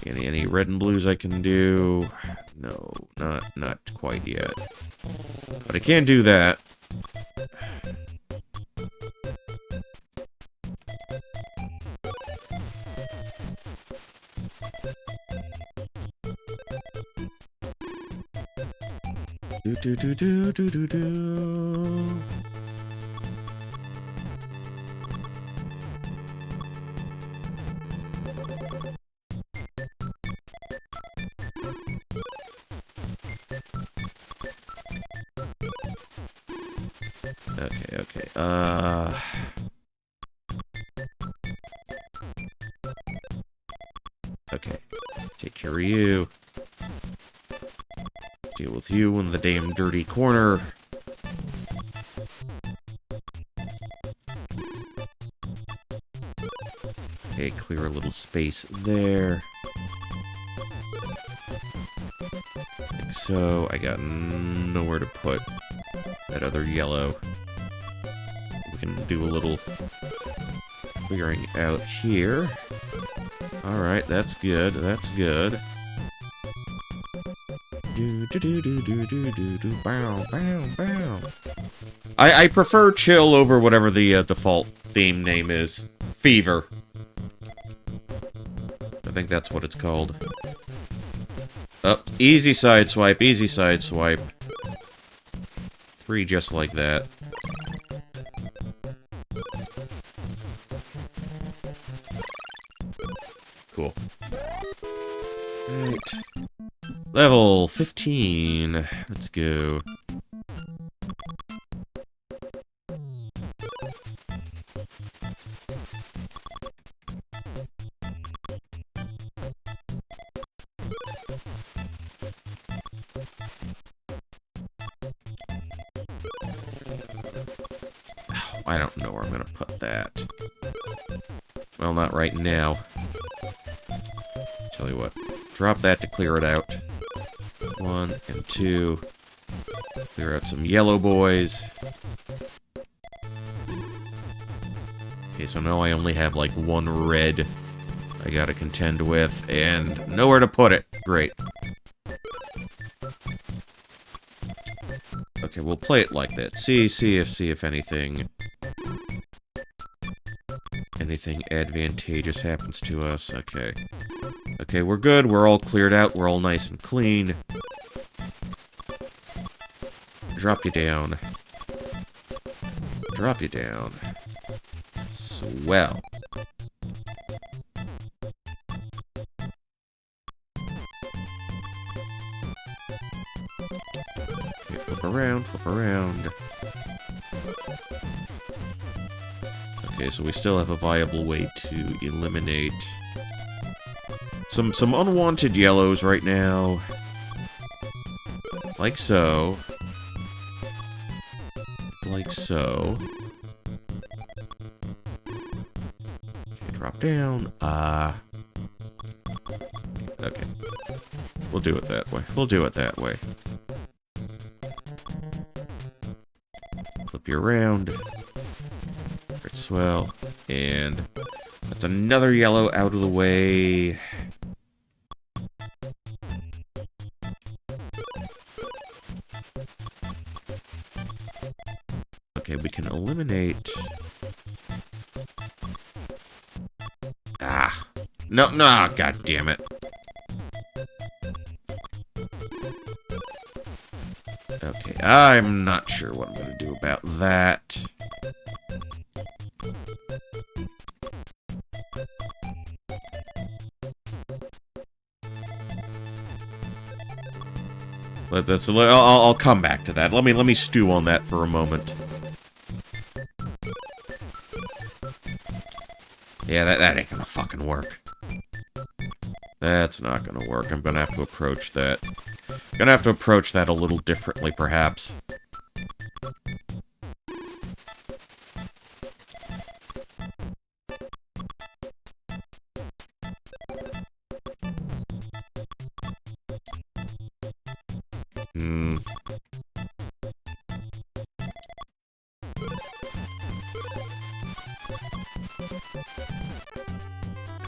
Any red and blues I can do? No, not quite yet. But I can do that. Do. Okay. Okay. Take care of you. Deal with you in the damn dirty corner. Okay, clear a little space there. Like so. I got nowhere to put that other yellow. We can do a little clearing out here. Alright, that's good. That's good. Bow. I prefer chill over whatever the default theme name is. Fever. I think that's what it's called. Oh, easy side swipe, easy side swipe. 3 just like that. Cool. Right. Level 15. Let's go. I don't know where I'm gonna put that. Well, not right now. Tell you what. Drop that to clear it out. 1 and 2. Clear out some yellow boys. Okay, so now I only have like 1 red I gotta contend with, and nowhere to put it. Great. Okay, we'll play it like that. See if anything advantageous happens to us. Okay. Okay, we're good. We're all cleared out. We're all nice and clean. Drop you down. Drop you down. Swell. Okay, flip around, flip around. Okay, so we still have a viable way to eliminate some unwanted yellows right now. Like so. Like so. Okay, drop down. Okay. We'll do it that way. We'll do it that way. Flip you around. Great swell. And that's another yellow out of the way. Okay, we can eliminate... Ah! No, no, god damn it. Okay, I'm not sure what I'm gonna do about that. But that's I'll come back to that. Let me stew on that for a moment. Yeah, that ain't gonna fucking work. That's not gonna work. I'm gonna have to approach that. Gonna have to approach that a little differently, perhaps.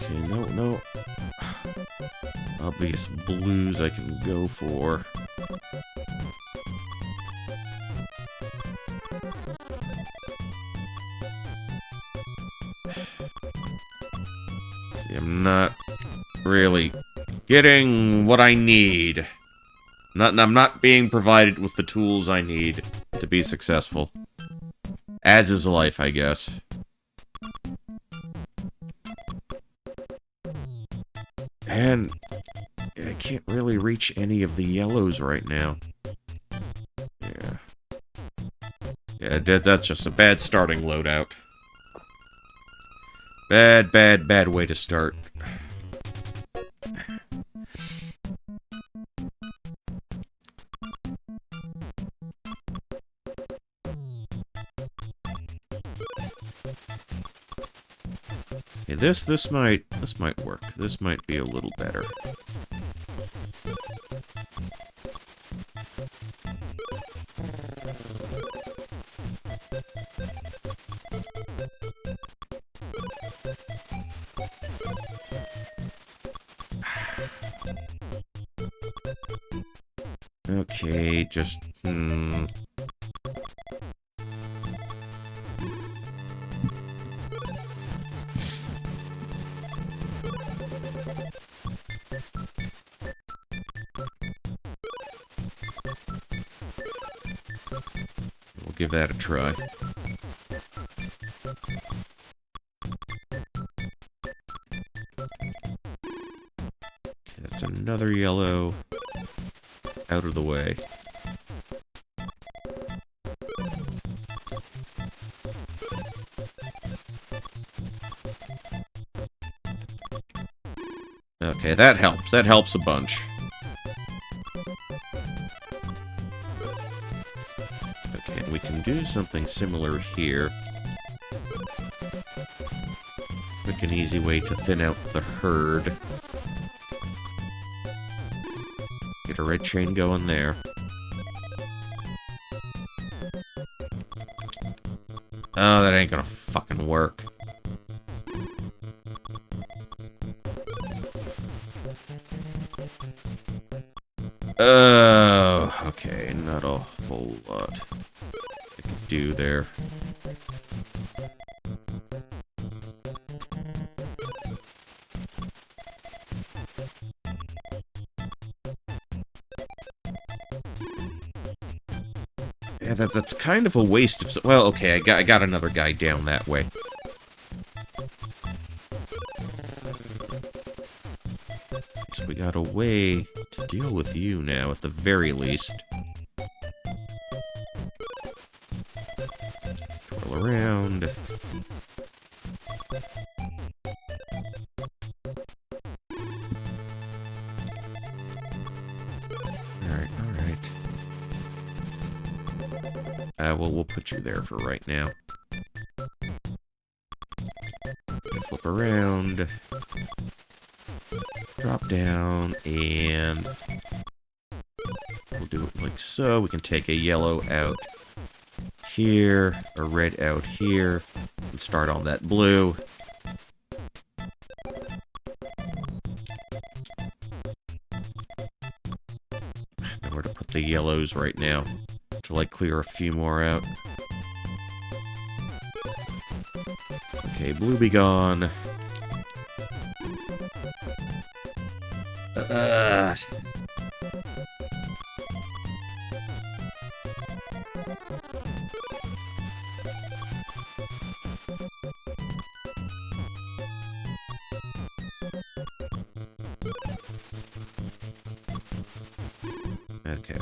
Okay, no. Obvious blues I can go for. See, I'm not really getting what I need. I'm not being provided with the tools I need to be successful. As is life, I guess. And I can't really reach any of the yellows right now. Yeah. Yeah, that's just a bad starting loadout. Bad way to start. Okay, this might work. This might be a little better. Okay, just We'll give that a try. Okay, that's another yellow out of the way. Okay, that helps. That helps a bunch. Okay, and we can do something similar here. Quick and easy way to thin out the herd. Get a red chain going there. Oh, that ain't gonna fucking work. Oh, okay, not a whole lot I could do there. That's kind of a waste of... Well, okay, I got another guy down that way. So we got a way to deal with you now, at the very least. Twirl around. Alright. Well, we'll put you there for right now. Flip around. Drop down, and we'll do it like so. We can take a yellow out here, a red out here, and start on that blue. Nowhere to put the yellows right now, to like clear a few more out. Okay, blue be gone. Okay.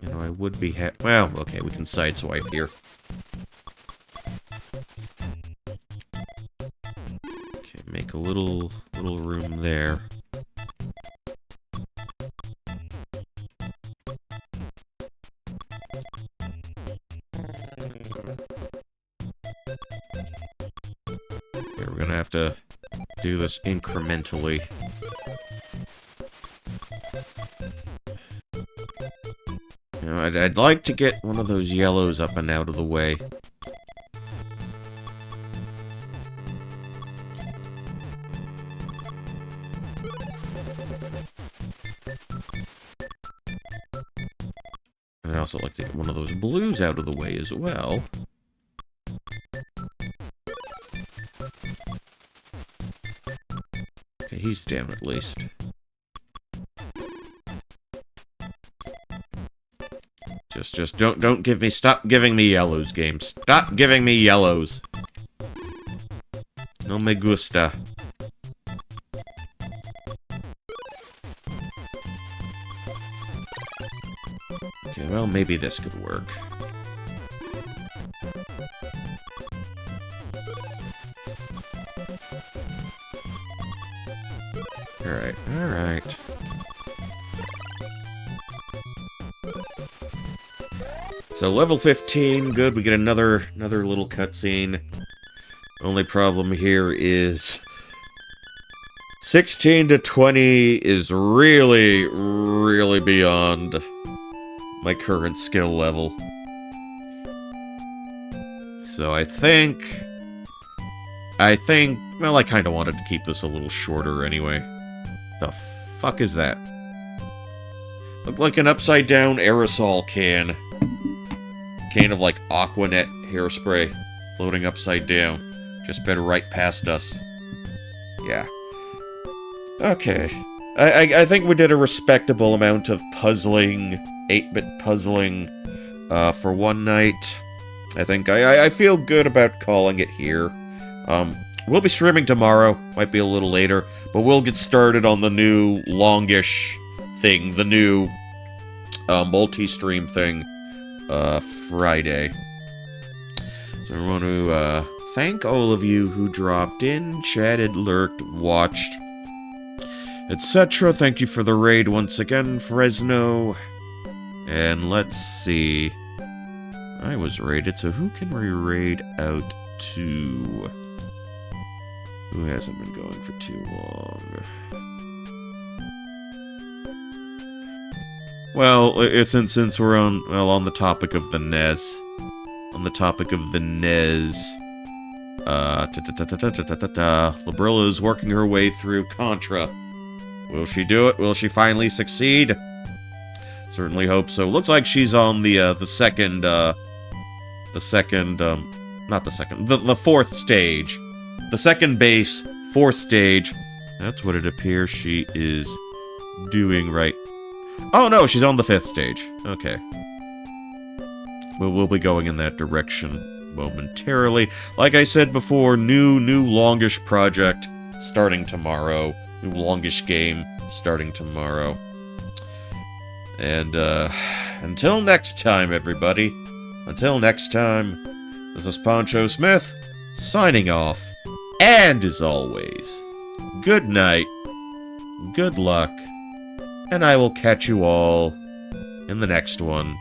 You know, I would be well, okay, we can sideswipe here. Okay, make a little room there. Okay, we're gonna have to do this incrementally. You know, I'd like to get one of those yellows up and out of the way. And I'd also like to get one of those blues out of the way as well. Okay, he's down at least. Just don't give me, stop giving me yellows, game. Stop giving me yellows. No me gusta. Okay, well, maybe this could work. Alright. So level 15, good, we get another little cutscene. Only problem here is 16 to 20 is really, really beyond my current skill level. So I think, well, I kind of wanted to keep this a little shorter anyway. The fuck is that? Looked like an upside-down aerosol can. Can of, like, Aquanet hairspray floating upside down. Just been right past us. Yeah. Okay. I think we did a respectable amount of puzzling, 8-bit puzzling, for one night. I think I feel good about calling it here. We'll be streaming tomorrow. Might be a little later. But we'll get started on the new longish thing. The new multi-stream thing. Friday. So I want to thank all of you who dropped in, chatted, lurked, watched, etc. Thank you for the raid once again, Fresno. And let's see. I was raided, so who can we raid out to? Who hasn't been going for too long? Well, since we're on the topic of the NES. On the topic of the NES. Labrilla is working her way through Contra. Will she do it? Will she finally succeed? Certainly hope so. Looks like she's on the second Not the second. The fourth stage. The second base, fourth stage. That's what it appears she is doing right. Oh no, she's on the fifth stage. Okay. Well, we'll be going in that direction momentarily. Like I said before, new longish project starting tomorrow. New longish game starting tomorrow. And, until next time, everybody. Until next time, this is Poncho Smith, signing off. And as always, good night, good luck, and I will catch you all in the next one.